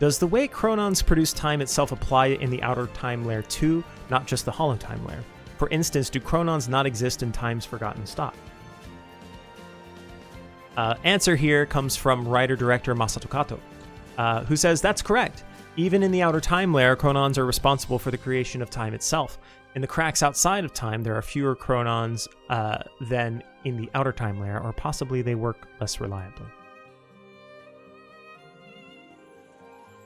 Does the way chronons produce time itself apply in the outer time layer too, not just the hollow time layer? For instance, do chronons not exist in time's forgotten stock? Answer here comes from writer-director Masato Kato, who says that's correct. Even in the outer time layer, chronons are responsible for the creation of time itself. In the cracks outside of time, there are fewer chronons than in the outer time layer, or possibly they work less reliably.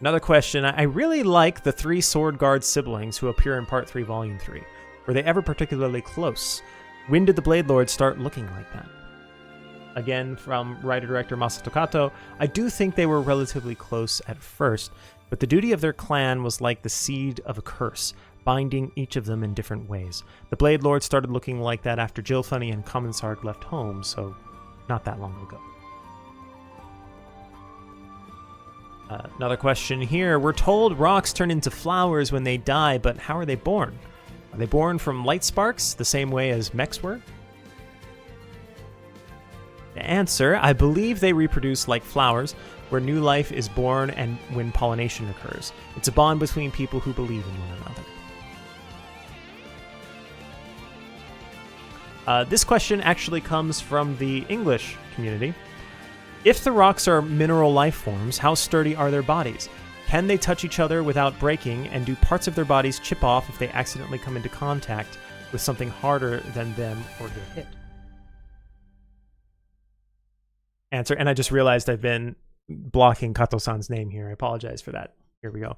Another question, I really like the 3 Sword Guard siblings who appear in Part 3, Volume 3. Were they ever particularly close? When did the Blade Lord start looking like that? Again, from writer-director Masato Kato, I do think they were relatively close at first, but the duty of their clan was like the seed of a curse, binding each of them in different ways. The Blade Lord started looking like that after Gilfunny and Commissar left home, so not that long ago. Another question here. We're told rocks turn into flowers when they die, but how are they born? Are they born from light sparks, the same way as mechs were? The answer, I believe they reproduce like flowers, where new life is born and when pollination occurs. It's a bond between people who believe in one another. This question actually comes from the English community. If the rocks are mineral life forms, how sturdy are their bodies? Can they touch each other without breaking, and do parts of their bodies chip off if they accidentally come into contact with something harder than them or get hit? Answer, and I just realized I've been blocking Kato-san's name here. I apologize for that. Here we go.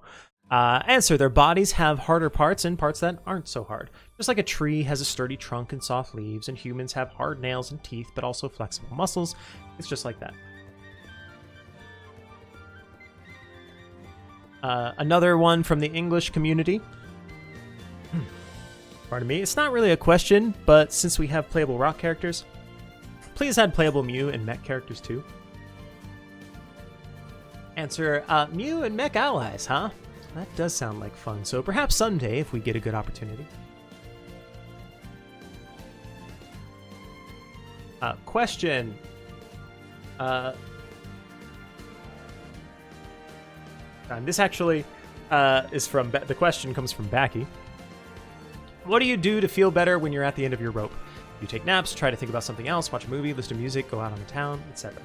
Answer, their bodies have harder parts and parts that aren't so hard. Just like a tree has a sturdy trunk and soft leaves, and humans have hard nails and teeth, but also flexible muscles. It's just like that. Another one from the English community. Pardon me. It's not really a question, but since we have playable rock characters, please add playable Mew and mech characters too. Answer, Mew and mech allies, huh? That does sound like fun, so perhaps someday if we get a good opportunity. Question. And this actually is from, the question comes from Baki. What do you do to feel better when you're at the end of your rope? You take naps, try to think about something else, watch a movie, listen to music, go out on the town, etc.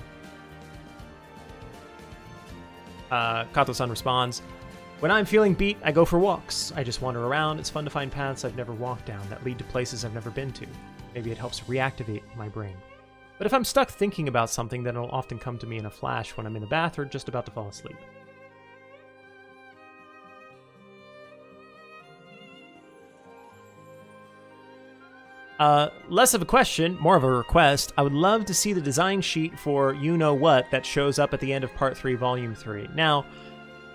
Kato-san responds, when I'm feeling beat, I go for walks. I just wander around. It's fun to find paths I've never walked down that lead to places I've never been to. Maybe it helps reactivate my brain. But if I'm stuck thinking about something, then it'll often come to me in a flash when I'm in the bath or just about to fall asleep. Less of a question, more of a request. I would love to see the design sheet for You Know What that shows up at the end of Part 3, Volume 3. Now,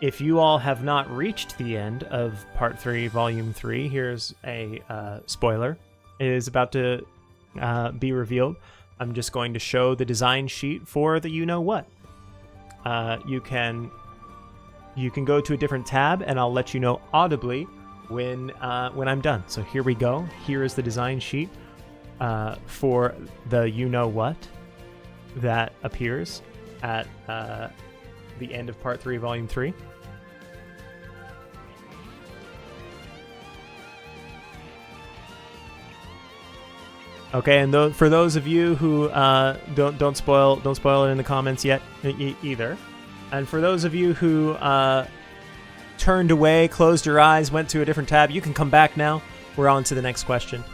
if you all have not reached the end of Part 3, Volume 3, here's a spoiler. It is about to be revealed. I'm just going to show the design sheet for the You Know What. You can go to a different tab, and I'll let you know audibly when I'm done. So here we go. Here is the design sheet for the You Know What that appears at the end of Part 3, Volume 3. Okay, and for those of you who don't spoil it in the comments yet either, and for those of you who turned away, closed your eyes, went to a different tab, you can come back now. we're on to the next question.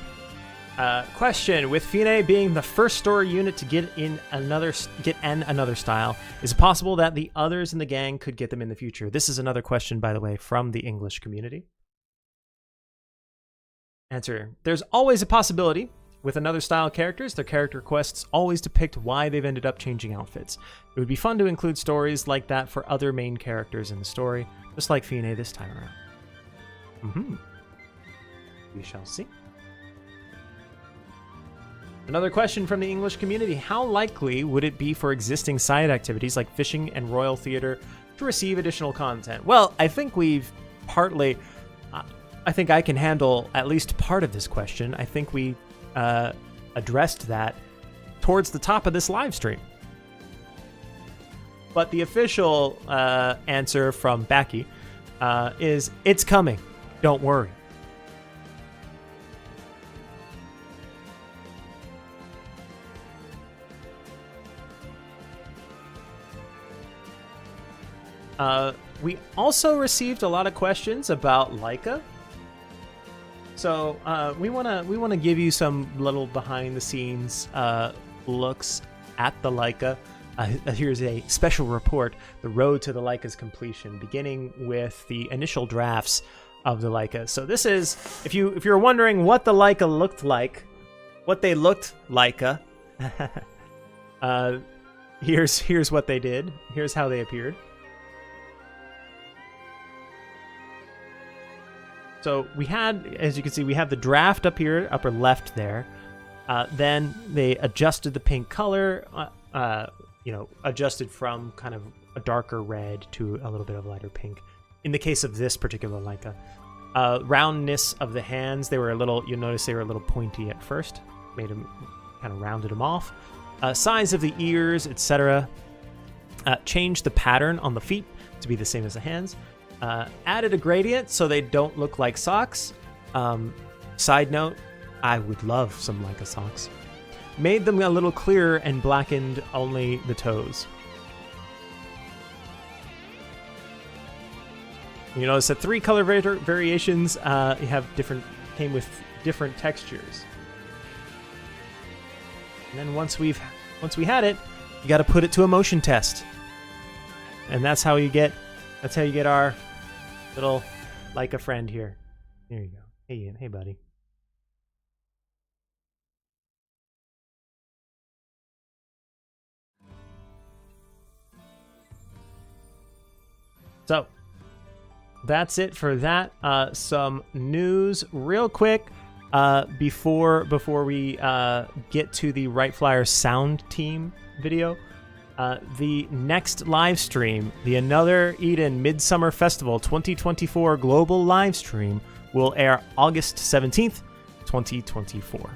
Question: with Fine being the first story unit to get another style, is it possible that the others in the gang could get them in the future? This is another question, by the way, from the English community. Answer: there's always a possibility. With another style characters, their character quests always depict why they've ended up changing outfits. It would be fun to include stories like that for other main characters in the story, just like Fine this time around. We shall see. Another question from the English community: how likely would it be for existing side activities like fishing and Royal Theatre to receive additional content? Well, I think we've partly... I think I can handle at least part of this question. I think we addressed that towards the top of this live stream. But the official answer from Baki is, it's coming. Don't worry. We also received a lot of questions about Leica. So we wanna give you some little behind the scenes looks at the Leica. Here's a special report: the road to the Leica's completion, beginning with the initial drafts of the Leica. So this is, if you're wondering what the Leica looked like, what they looked like, here's what they did. Here's how they appeared. So we had, as you can see, we have the draft up here, upper left there. Then they adjusted the paint color, adjusted from kind of a darker red to a little bit of lighter pink. In the case of this particular Leica, roundness of the hands, you'll notice they were a little pointy at first. Made them, kind of rounded them off. Size of the ears, etc. Changed the pattern on the feet to be the same as the hands. Added a gradient so they don't look like socks. Side note, I would love some Leica socks. Made them a little clearer and blackened only the toes. You notice that 3 color variations came with different textures. And then once we had it, you got to put it to a motion test, and that's how you get our little Leica friend here. There you go. Hey Ian. Hey buddy. So that's it for that. Some news real quick before we get to the Right Flyer sound team video. The next live stream, the Another Eden Midsummer Festival 2024 global live stream, will air August 17th, 2024.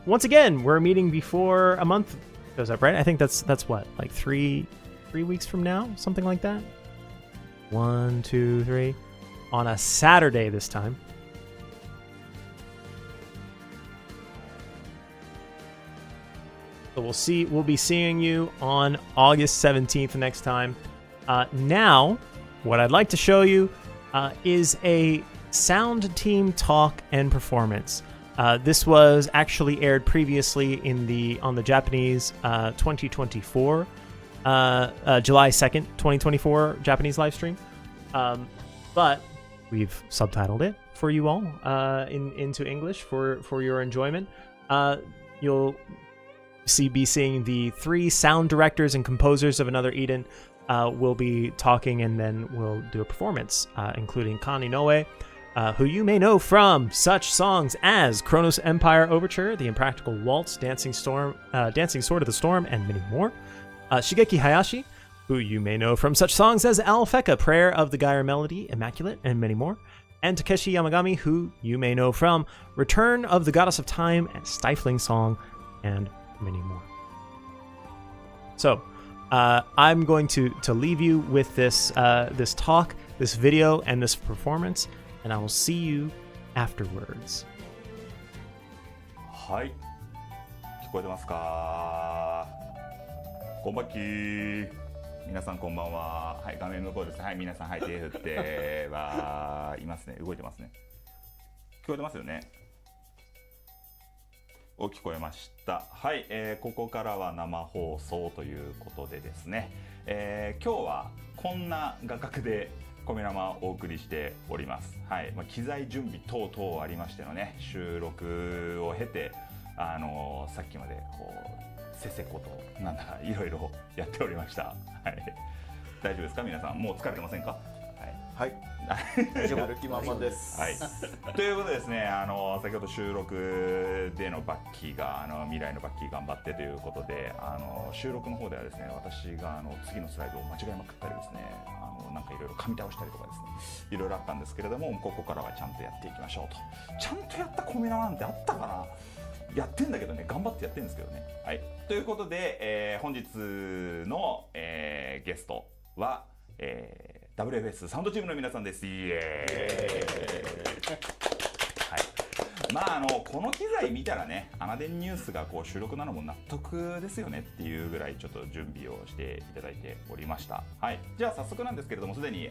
Once again, we're meeting before a month goes up, right? I think that's what, like three weeks from now, something like that. 1, 2, 3, on a Saturday this time. So we'll be seeing you on August 17th next time. Now, what I'd like to show you is a sound team talk and performance. This was actually aired previously on the Japanese 2024 July 2nd, 2024 Japanese live stream. But we've subtitled it for you all into English for your enjoyment. You'll be seeing the 3 sound directors and composers of Another Eden will be talking, and then we'll do a performance, including Kan Inoue, who you may know from such songs as Chronos Empire Overture, The Impractical Waltz, Dancing Sword of the Storm, and many more. Shigeki Hayashi, who you may know from such songs as Alpheka, Prayer of the Gyre Melody, Immaculate, and many more. And Takeshi Yamagami, who you may know from Return of the Goddess of Time, and Stifling Song, and many more. So I'm going to leave you with this talk, this video, and this performance, and I will see you afterwards. はい、聞こえてますか。こんばんき。皆さんこんばんは。はい、画面向こうです。はい、皆さん、はい、手振ってはいますね。動いてますね。聞こえてますよね。聞こえました。はい、ここからは生放送ということでですね、今日はこんな画角でコメ生をお送りしております。はい、機材準備等々ありましてのね、収録を経て、さっきまでこうせせことなんだかいろいろやっておりました。はい、大丈夫ですか皆さん、もう疲れてませんか？はい、やる気満々です。はい、ということでですね、先ほど収録でのバッキーが未来のバッキー頑張ってということで、収録の方ではですね、私が次のスライドを間違えまくったりですね、なんかいろいろ噛み倒したりとかですね、いろいろあったんですけれども、ここからはちゃんとやっていきましょうと。ちゃんとやったコメラなんてあったかな。やってんだけどね、頑張ってやってるんですけどね。はい、ということで、本日の、ゲストは、WFS サウンドチームの皆さんです。イエーイ。はい、この機材見たらね、アナデンニュースがこう収録なのも納得ですよねっていうぐらいちょっと準備をしていただいておりました。はい、じゃあ早速なんですけれども、すでに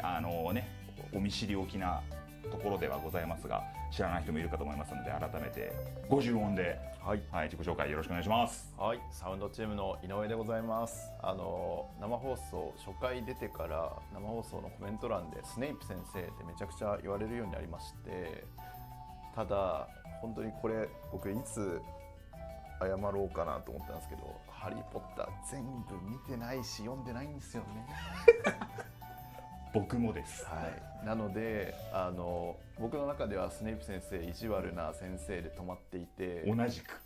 お見知りおきなところではございますが、知らない人もいるかと思いますので、改めて50音で、はい、自己紹介よろしくお願いします。はい、サウンドチームの井上でございます。生放送初回出てから生放送のコメント欄でスネイプ先生ってめちゃくちゃ言われるようになりまして、ただ本当にこれ僕いつ謝ろうかなと思ったんですけど、ハリーポッター全部見てないし読んでないんですよね。僕もです。はい、なので僕の中ではスネイプ先生意地悪な先生で止まっていて、同じく、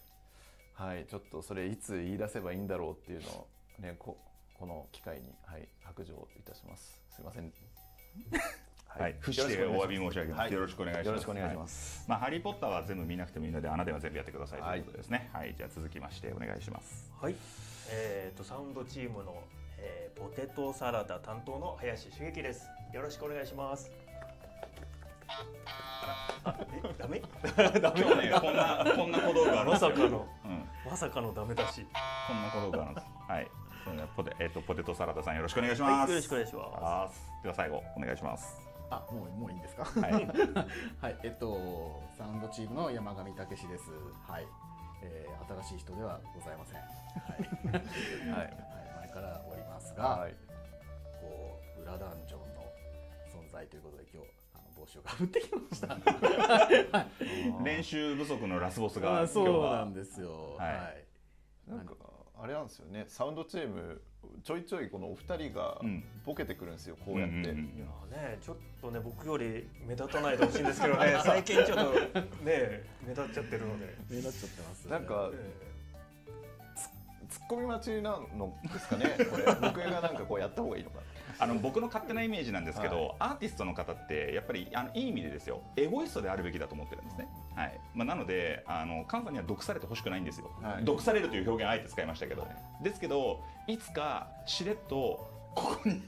はい、ちょっとそれいつ言い出せばいいんだろうっていうのをね、この機会に、はい、白状いたします。すいません。はい、不してお詫び申し上げます。はい、よろしくお願いします。よろしくお願いします。はい、ハリーポッターは全部見なくてもいいので、穴では全部やってくださいということですね。はい、じゃあ続きましてお願いします。はい、サウンドチームのポテトサラダ担当の林茂樹です。よろしくお願いします。ダメ？ダメ今日ね、こんな小道具あるんですよ。まさかのダメだし。こんな小道具あるんです。はい。ポテトサラダさんよろしくお願いします。よろしくお願いします。では最後お願いします。もういいんですか？はい。はい、サウンドチームの山上武史です。はい。新しい人ではございません。はい。はい。前からおりますが、はい、こう裏ダンジョンの存在ということで今日帽子をかぶってきました。はい、練習不足のラスボスがそうなんですよ。はい。はい、なんかあれなんですよね。サウンドチームちょいちょいこのお二人がボケてくるんですよ。こうやって。いやね、ちょっとね僕より目立たないでほしいんですけどね。最近ちょっとね目立っちゃってるので。目立っちゃってます、ね。なんか。ツッコミ待ちなのですかね。これ僕がなんかこうやった方がいいのかな。僕の勝手なイメージなんですけど、はい、アーティストの方ってやっぱりいい意味でですよ、エゴイストであるべきだと思ってるんですね。はい。なのでカンさんには毒されてほしくないんですよ。はい、毒されるという表現あえて使いましたけど、はい、ですけどいつかしれっとここに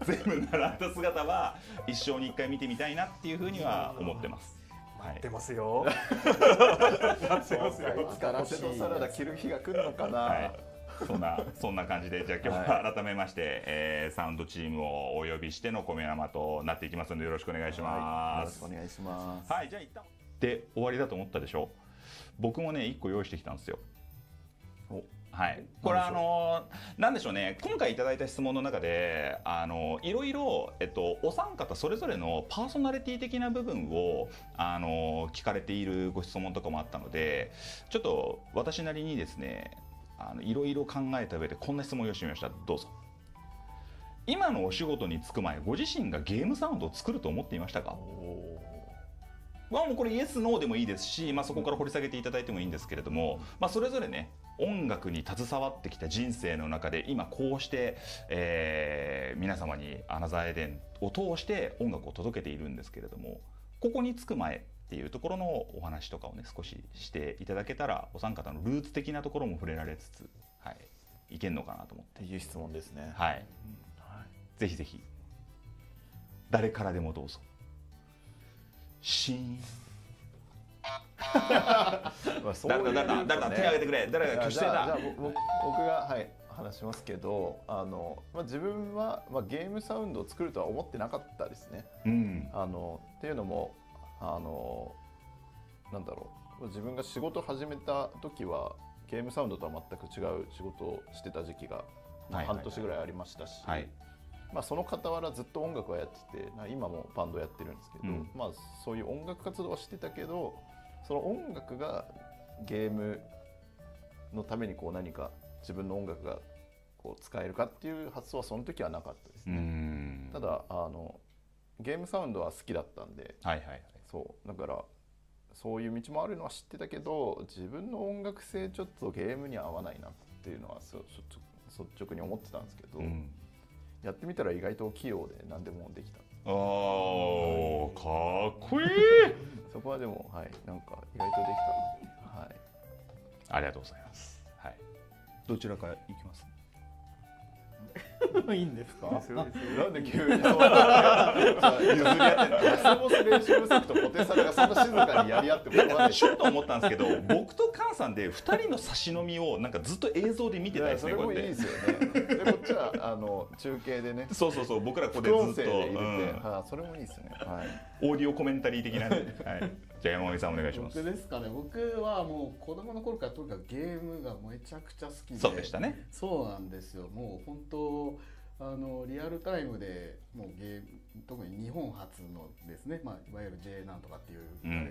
全部並んだ姿は一生に一回見てみたいなっていうふうには思ってます。待ってますよ。待ってますよ。ポテトサラダ着る日が来るのかな。はい、そんな感じで、じゃあ今日は改めまして、サウンドチームをお呼びしてのコメ生となっていきますのでよろしくお願いします。よろしくお願いします。はい、じゃあ一旦で終わりだと思ったでしょ。僕もね1個用意してきたんですよ。はい、これなんでしょうね、今回いただいた質問の中でいろいろ、お三方それぞれのパーソナリティ的な部分を聞かれているご質問とかもあったので、ちょっと私なりにですねいろいろ考えた上でこんな質問を用意してみました。どうぞ。今のお仕事に就く前、ご自身がゲームサウンドを作ると思っていましたか？もうこれイエスノーでもいいですし、そこから掘り下げていただいてもいいんですけれども、それぞれね音楽に携わってきた人生の中で今こうして、皆様にアナザーエデンを通して音楽を届けているんですけれども、ここに着く前っていうところのお話とかをね少ししていただけたら、お三方のルーツ的なところも触れられつつ、はい、いけんのかなと思って。いう質問ですね。はい、ぜひぜひ誰からでもどうぞ。シーン誰だ手挙げてくれ。誰が挙手制だ。じゃあ僕が、はい、話しますけど、自分は、ゲームサウンドを作るとは思ってなかったですね。っていうのもなんだろう、自分が仕事始めた時はゲームサウンドとは全く違う仕事をしてた時期が半年ぐらいありましたし、まあその傍らずっと音楽はやってて、今もバンドやってるんですけど、まあそういう音楽活動はしてたけど、その音楽がゲームのためにこう何か自分の音楽がこう使えるかっていう発想はその時はなかったですね。ただゲームサウンドは好きだったんで、そうだからそういう道もあるのは知ってたけど、自分の音楽性ちょっとゲームには合わないなっていうのは率直に思ってたんですけど、やってみたら意外と器用で何でもできた。あー、かっこいいそこはでも、はい、なんか意外とできたので、はい、ありがとうございます。はい、どちらからいきます？いいんですか？なんで急に譲り合ってんの？ラスボス練習不足とポテサラがそんな静かにやり合ってもなんかちょっと思ったんですけど、僕とカンさんで2人の差し飲みをなんかずっと映像で見てたいですね。それもいいですよね。でこっちは中継でね。そうそうそう、僕らここでずっと音声で入れて、それもいいですね。はい。オーディオコメンタリー的なね。はい。じゃあ山上さんお願いします。僕ですかね。僕はもう子供の頃からとにかくゲームがめちゃくちゃ好きで。そうでしたね。そうなんですよ。もう本当リアルタイムでもう特に日本初のですね、まあ、いわゆる J なんとかっていう、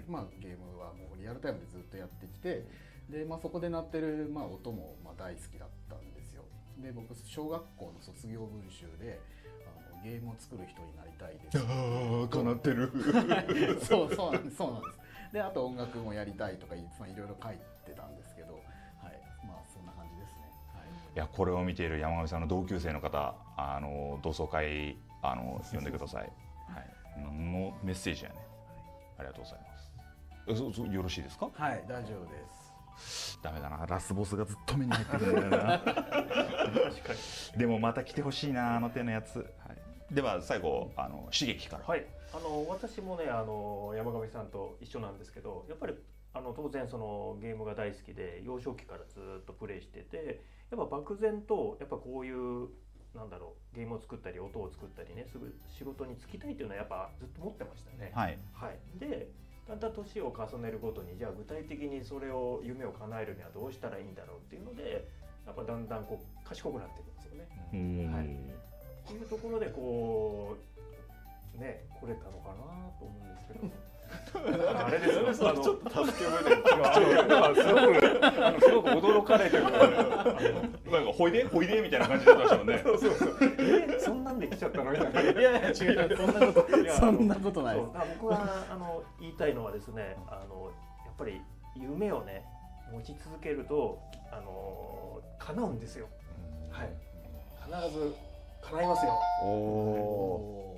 まあ、ゲームはもうリアルタイムでずっとやってきて、で、まあ、そこで鳴ってる、まあ、音もまあ大好きだったんですよ。で僕小学校の卒業文集でゲームを作る人になりたいです。ああ、叶ってる。そうなんです。であと音楽もやりたいとかいろいろ書いてたんですけど、はい、まあそんな感じですね。いや、これを見ている山上さんの同級生の方、同窓会呼んでください。はい、のメッセージやね。ありがとうございます。よろしいですか？はい、大丈夫です。ダメだな、ラスボスがずっと目に入ってくるんだよな。確かに。でもまた来てほしいな、あの手のやつ。はい、では最後刺激から。はい。私もね山上さんと一緒なんですけど、やっぱり当然そのゲームが大好きで幼少期からずっとプレイしてて、やっぱ漠然とやっぱこういうなんだろう、ゲームを作ったり音を作ったりね、すぐ仕事に就きたいというのはやっぱずっと持ってましたね。はい、はい、でだんだん年を重ねるごとに、じゃあ具体的にそれを夢を叶えるにはどうしたらいいんだろうっていうので、やっぱだんだんこう賢くなっていくんですよね。はい、っていうところでこうね来れたのかなと思うんですけど。あれですよね、ちょっと助け舟ですごく驚かれてる。なんかほいでみたいな感じだったもんね。そんなんで来ちゃったのみたいな。いや違う、そんなことないです。僕は言いたいのはですね、やっぱり夢をね持ち続けると叶うんですよ。はい、必ず叶いますよ。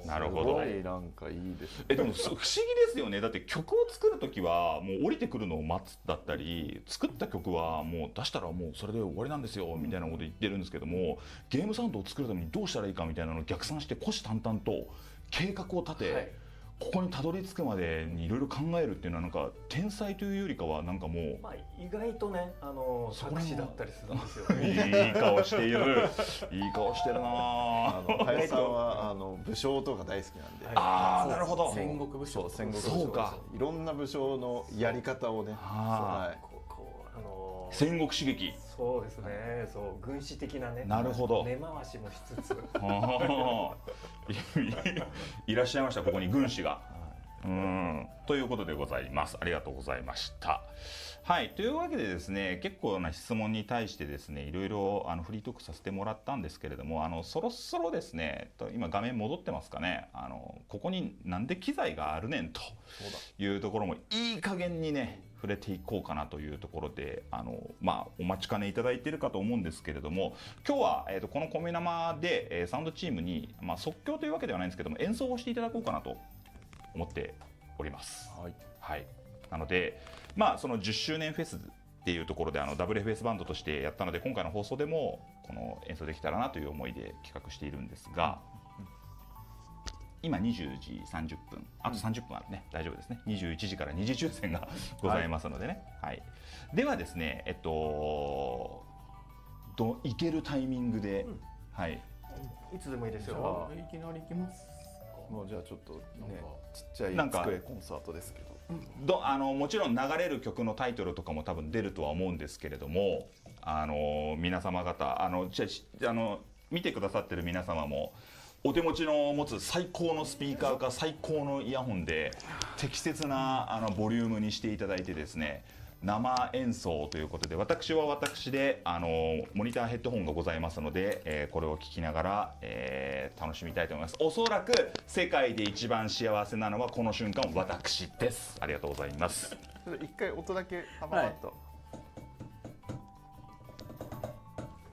なるほど。なんかいいですね。でも不思議ですよね。だって曲を作るときはもう降りてくるのを待つだったり、作った曲はもう出したらもうそれで終わりなんですよみたいなこと言ってるんですけども、ゲームサウンドを作るためにどうしたらいいかみたいなのを逆算して虎視眈々と計画を立て、ここにたどり着くまでにいろいろ考えるっていうのはなんか天才というよりかはなんかもう、まあ、意外とね作詞だったりするんですよね。いい顔している。いい顔してるな。林さんは武将とか大好きなんで。ああ、なるほど。戦国武将。そうか。いろんな武将のやり方をね。戦国刺激。そうですね。そう軍師的なね。なるほど。根回しもしつつ。いらっしゃいました、ここに軍師が。ということでございます。ありがとうございました。はい、というわけでですね、結構な質問に対してですね、いろいろフリートークさせてもらったんですけれども、そろそろですね、今画面戻ってますかね、ここになんで機材があるねんというところもいい加減にね触れていこうかなというところで、まあお待ちかねいただいているかと思うんですけれども、今日は、このコメ生で、サウンドチームに、まあ、即興というわけではないんですけども、演奏をしていただこうかなと思っております。はい、はい、なので、まあ、その10周年フェスっていうところでWFS バンドとしてやったので、今回の放送でもこの演奏できたらなという思いで企画しているんですが、今20時30分、あと30分あるね、大丈夫ですね。21時から2次抽選がございますのでね。はい、ではですね、行けるタイミングで、はい、いつでもいいですよ。いきなり行きます。もうじゃあちょっとね、ちっちゃい机コンサートですけど。もちろん流れる曲のタイトルとかも多分出るとは思うんですけれども、皆様方見てくださってる皆様もお手持ちの持つ最高のスピーカーか最高のイヤホンで適切なボリュームにしていただいてですね、生演奏ということで、私は私でモニターヘッドホンがございますので、これを聞きながら、楽しみたいと思います。おそらく世界で一番幸せなのはこの瞬間私です。ありがとうございます。ちょっと一回音だけパパッと、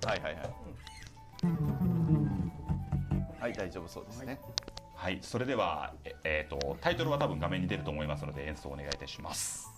はいはいはいはい、大丈夫そうですね。はい、それでは、タイトルは多分画面に出ると思いますので演奏お願いいたします。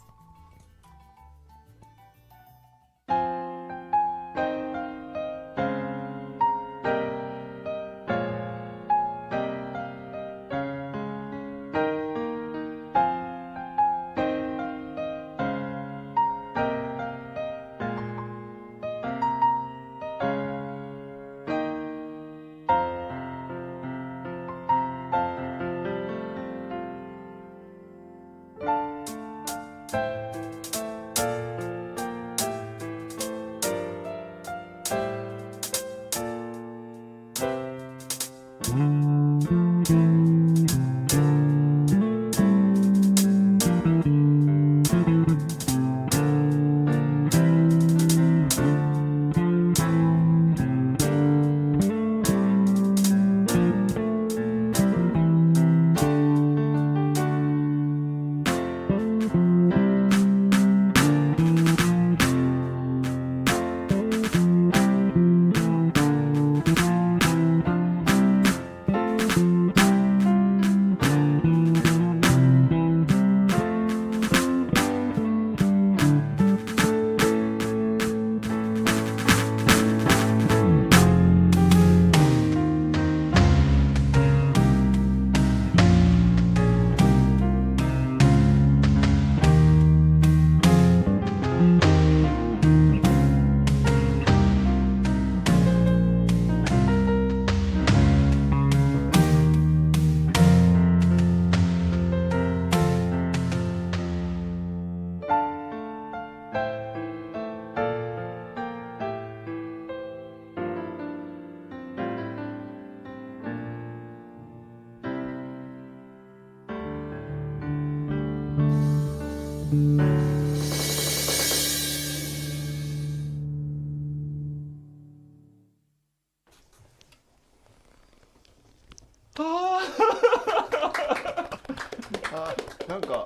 なんか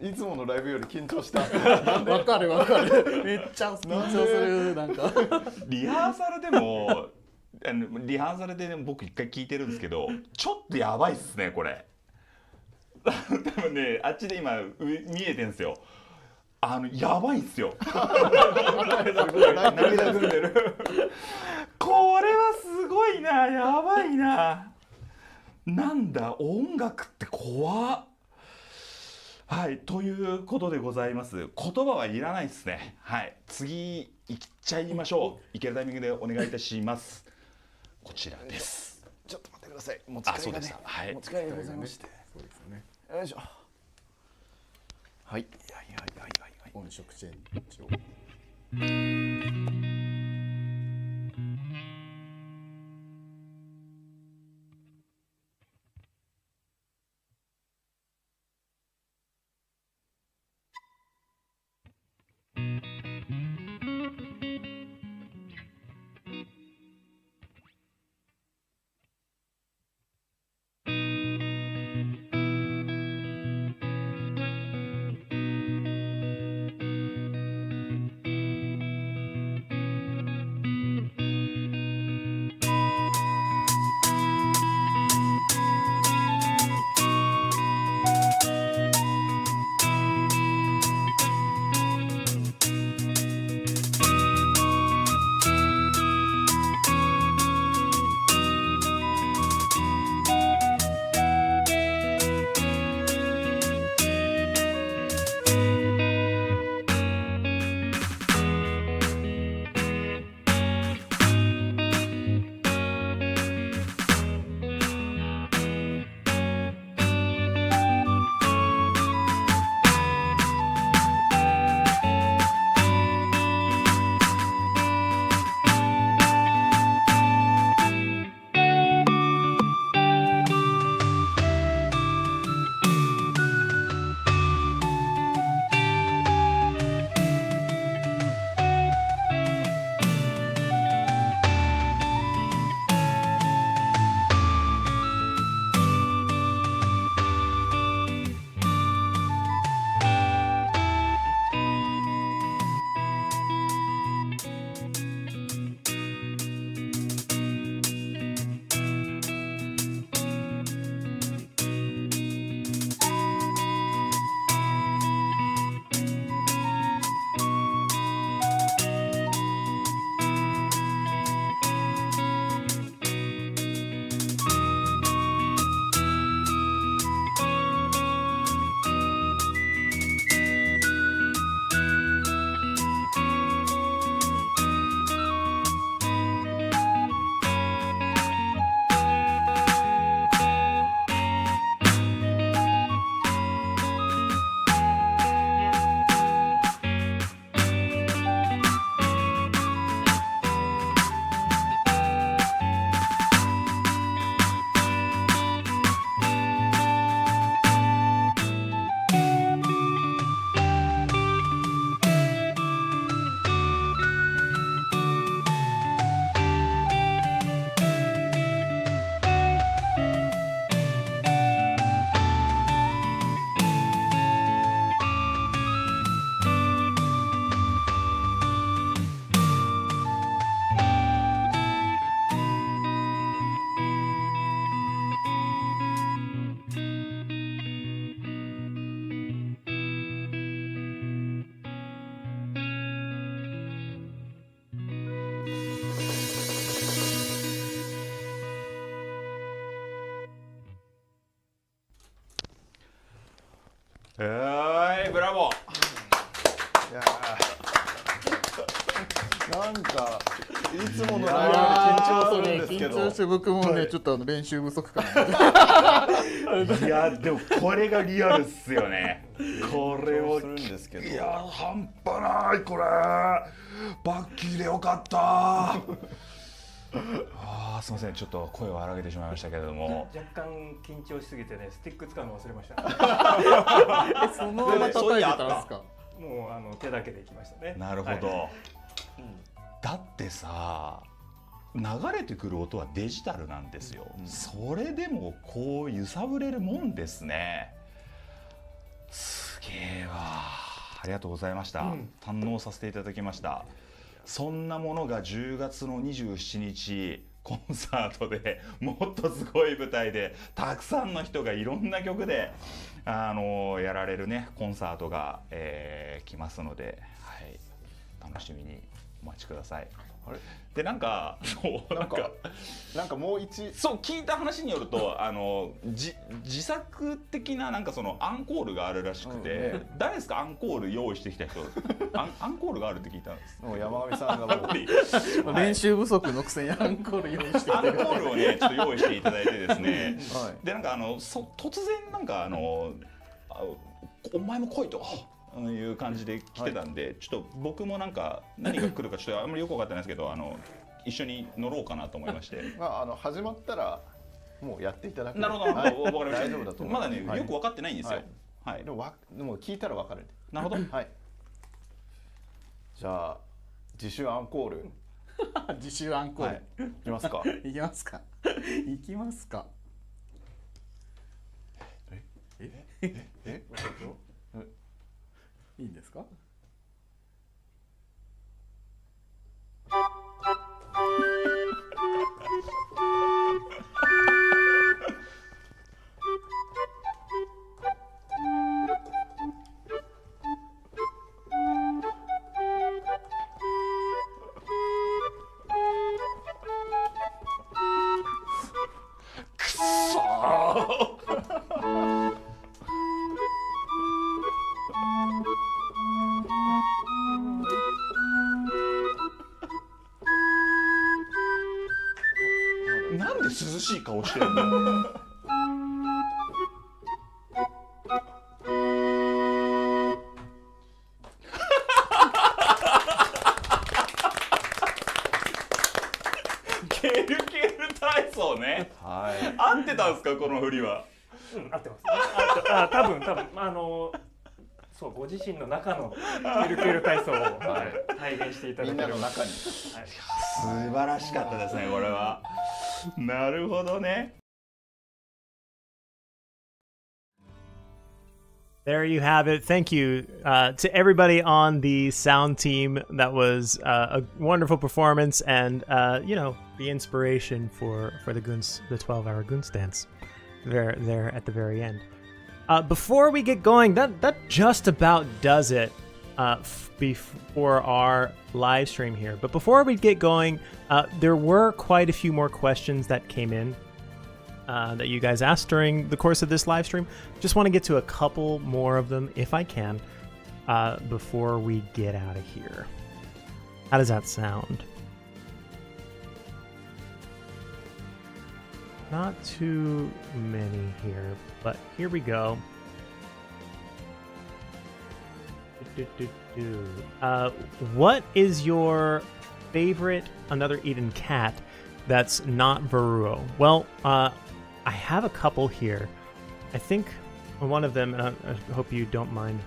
いつものライブより緊張した。わかるわかる。めっちゃ緊張する。なんかリハーサルでも僕一回聞いてるんですけど、ちょっとやばいっすねこれ。多分ね、あっちで今見えてんすよ。やばいっすよ。涙ぐんでる。これはすごいな、やばいな。なんだ、音楽って怖っ。はい、ということでございます。言葉はいらないですね。はい、次行っちゃいましょう。行けるタイミングでお願いいたします。こちらです。ちょっと待ってください。持ち帰りがね。そうでした。はい。持ち帰りでございまして。そうですよね。よいしょ。はいはいはいはいはい。音色チェンジを。「ブラボー。なんかいつものいライブより緊張するんですけど緊張して僕もね、ちょっと練習不足感いやでもこれがリアルっすよね。これをするんですけど、いや半端ないこれ。バッキーでよかった。すみません、ちょっと声を荒げてしまいましたけれども、若干緊張しすぎてね、スティック使うの忘れました。そのまま叩いてたんですか？もう手だけでいきましたね。なるほど、はいだってさ、流れてくる音はデジタルなんですよ、それでもこう揺さぶれるもんですね。すげえわ、ありがとうございました、堪能させていただきました。そんなものが10月の27日コンサートで、もっとすごい舞台でたくさんの人がいろんな曲でやられるねコンサートが、来ますので、はい、楽しみにお待ちください。あれでなんかなんかもう一そう聞いた話によると自作的ななんかそのアンコールがあるらしくて、誰ですかアンコール用意してきた人アンコールがあるって聞いたんです。もう山上さんがもう練習不足のくせにアンコール用意してアンコールをねちょっと用意していただいてですね、はい、でなんか突然なんかお前も来いという感じで来てたんで、ちょっと僕もなんか何が来るかちょっとあんまりよく分かってないですけど、一緒に乗ろうかなと思いまして。始まったらもうやっていただく。なるほど、はい、わかりました。大丈夫だと思います。まだね、よく分かってないんですよ。はい。でも聞いたら分かるんで。なるほど。はい。じゃあ自主アンコール。自主アンコール、いきますか。いきますか。いきますか。いいんですか？くそーなんで涼しい顔してるの？ケルケル体操ね。はい。合ってたんですかこの振りは？合ってます。多分そうご自身の中のケルケル体操を、体現していただけみんれば。なの中に。素晴らしかったですねこれは。なるほどね。There you have it. Thank you to everybody on the sound team. That was a wonderful performance, and the inspiration for the 12-hour Goons dance there at the very end. Before we get going, that just about does it before our live stream here. But before we get going, there were quite a few more questions that came in that you guys asked during the course of this live stream. Just want to get to a couple more of them if I can before we get out of here. How does that sound? Not too many here, but here we go. What is your favorite Another Eden cat that's not Veruo? Well, I have a couple here. I think one of them, and I hope you don't mind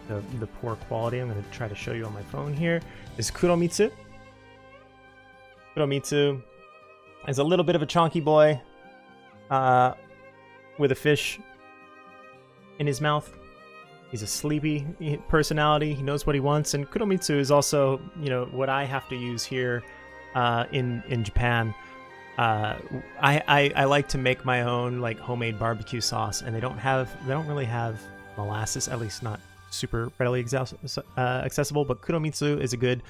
the poor quality, I'm going to try to show you on my phone here, is Kuromitsu. Kuromitsu is a little bit of a chonky boy with a fish in his mouth. He's a sleepy personality. He knows what he wants. And Kuromitsu is also, what I have to use here in Japan. I like to make my own homemade barbecue sauce, and they don't really have molasses, at least not super readily accessible. But Kuromitsu is a good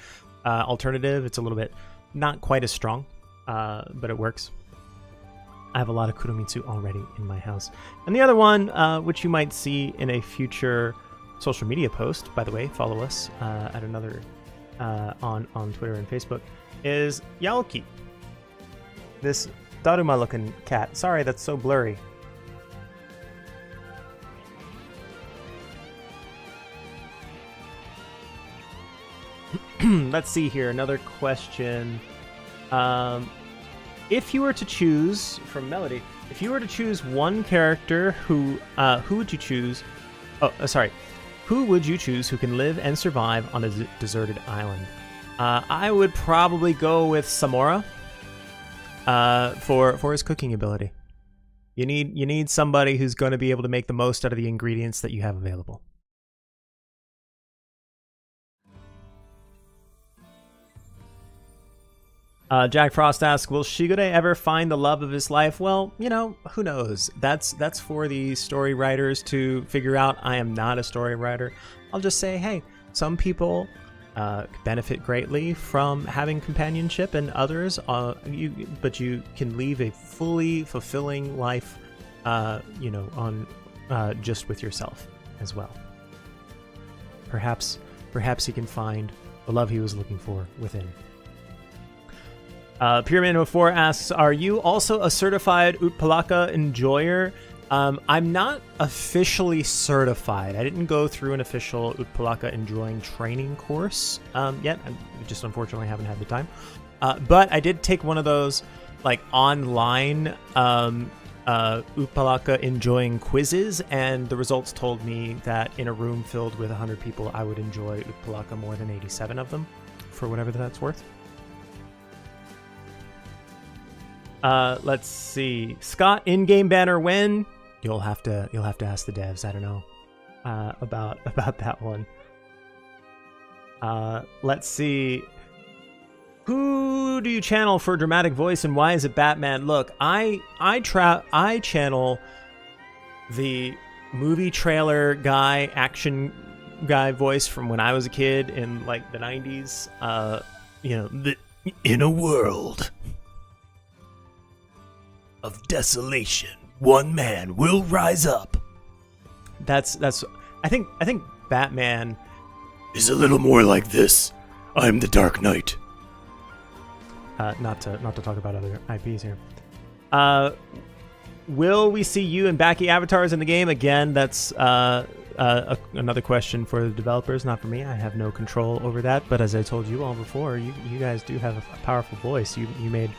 alternative. It's a little bit not quite as strong, but it works. I have a lot of Kuromitsu already in my house. And the other one, which you might see in a future social media post, by the way, follow us at another on Twitter and Facebook, is Yaoki. This Daruma-looking cat. Sorry, that's so blurry. Let's see here. Another question. If you were to choose, from Melody, if you were to choose one character who would you choose? Who would you choose who can live and survive on a deserted island? I would probably go with Samora for his cooking ability. You need somebody who's going to be able to make the most out of the ingredients that you have available. Jack Frost asks, will Shigure ever find the love of his life? Well, who knows? That's for the story writers to figure out. I am not a story writer. I'll just say, hey, some people benefit greatly from having companionship, and others, but you can leave a fully fulfilling life, on just with yourself as well. Perhaps he can find the love he was looking for within. Pyramid 4 asks, are you also a certified Utpalaka enjoyer? I'm not officially certified. I didn't go through an official Utpalaka enjoying training course yet. I just unfortunately haven't had the time. But I did take one of those like online Utpalaka enjoying quizzes, and the results told me that in a room filled with 100 people, I would enjoy Utpalaka more than 87 of them, for whatever that's worth. Let's see. Scott, in-game banner when? You'll have to ask the devs. I don't know about that one. Let's see. Who do you channel for dramatic voice, and why is it Batman? Look, I channel the movie trailer guy, action guy voice from when I was a kid in like the 90s. In a world of desolation, one man will rise up. That's I think Batman is a little more like this. I'm the Dark Knight. Not to talk about other IPs here. Will we see you and Baki avatars in the game again? That's another question for the developers, not for me. I have no control over that. But as I told you all before, you guys do have a powerful voice. You made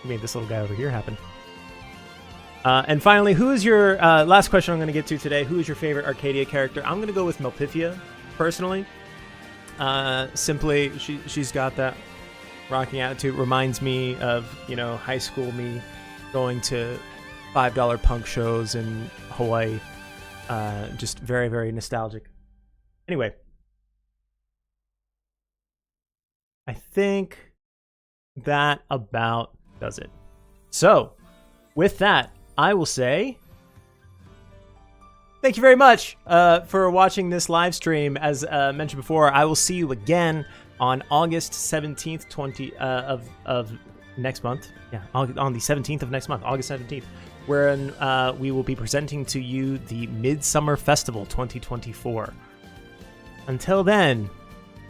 this little guy over here happen. And finally, who is your last question I'm going to get to today? Who is your favorite Arcadia character? I'm going to go with Melpifia, personally. Simply, she's got that rocking attitude. Reminds me of high school me going to $5 punk shows in Hawaii. Just very, very nostalgic. Anyway, I think that about does it. So, with that, I will say thank you very much for watching this live stream. As mentioned before, I will see you again on August 17th, of next month. Yeah, on the 17th of next month, August 17th, wherein we will be presenting to you the Midsummer Festival 2024. Until then,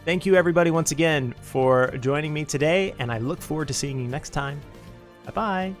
thank you everybody once again for joining me today, and I look forward to seeing you next time. Bye-bye.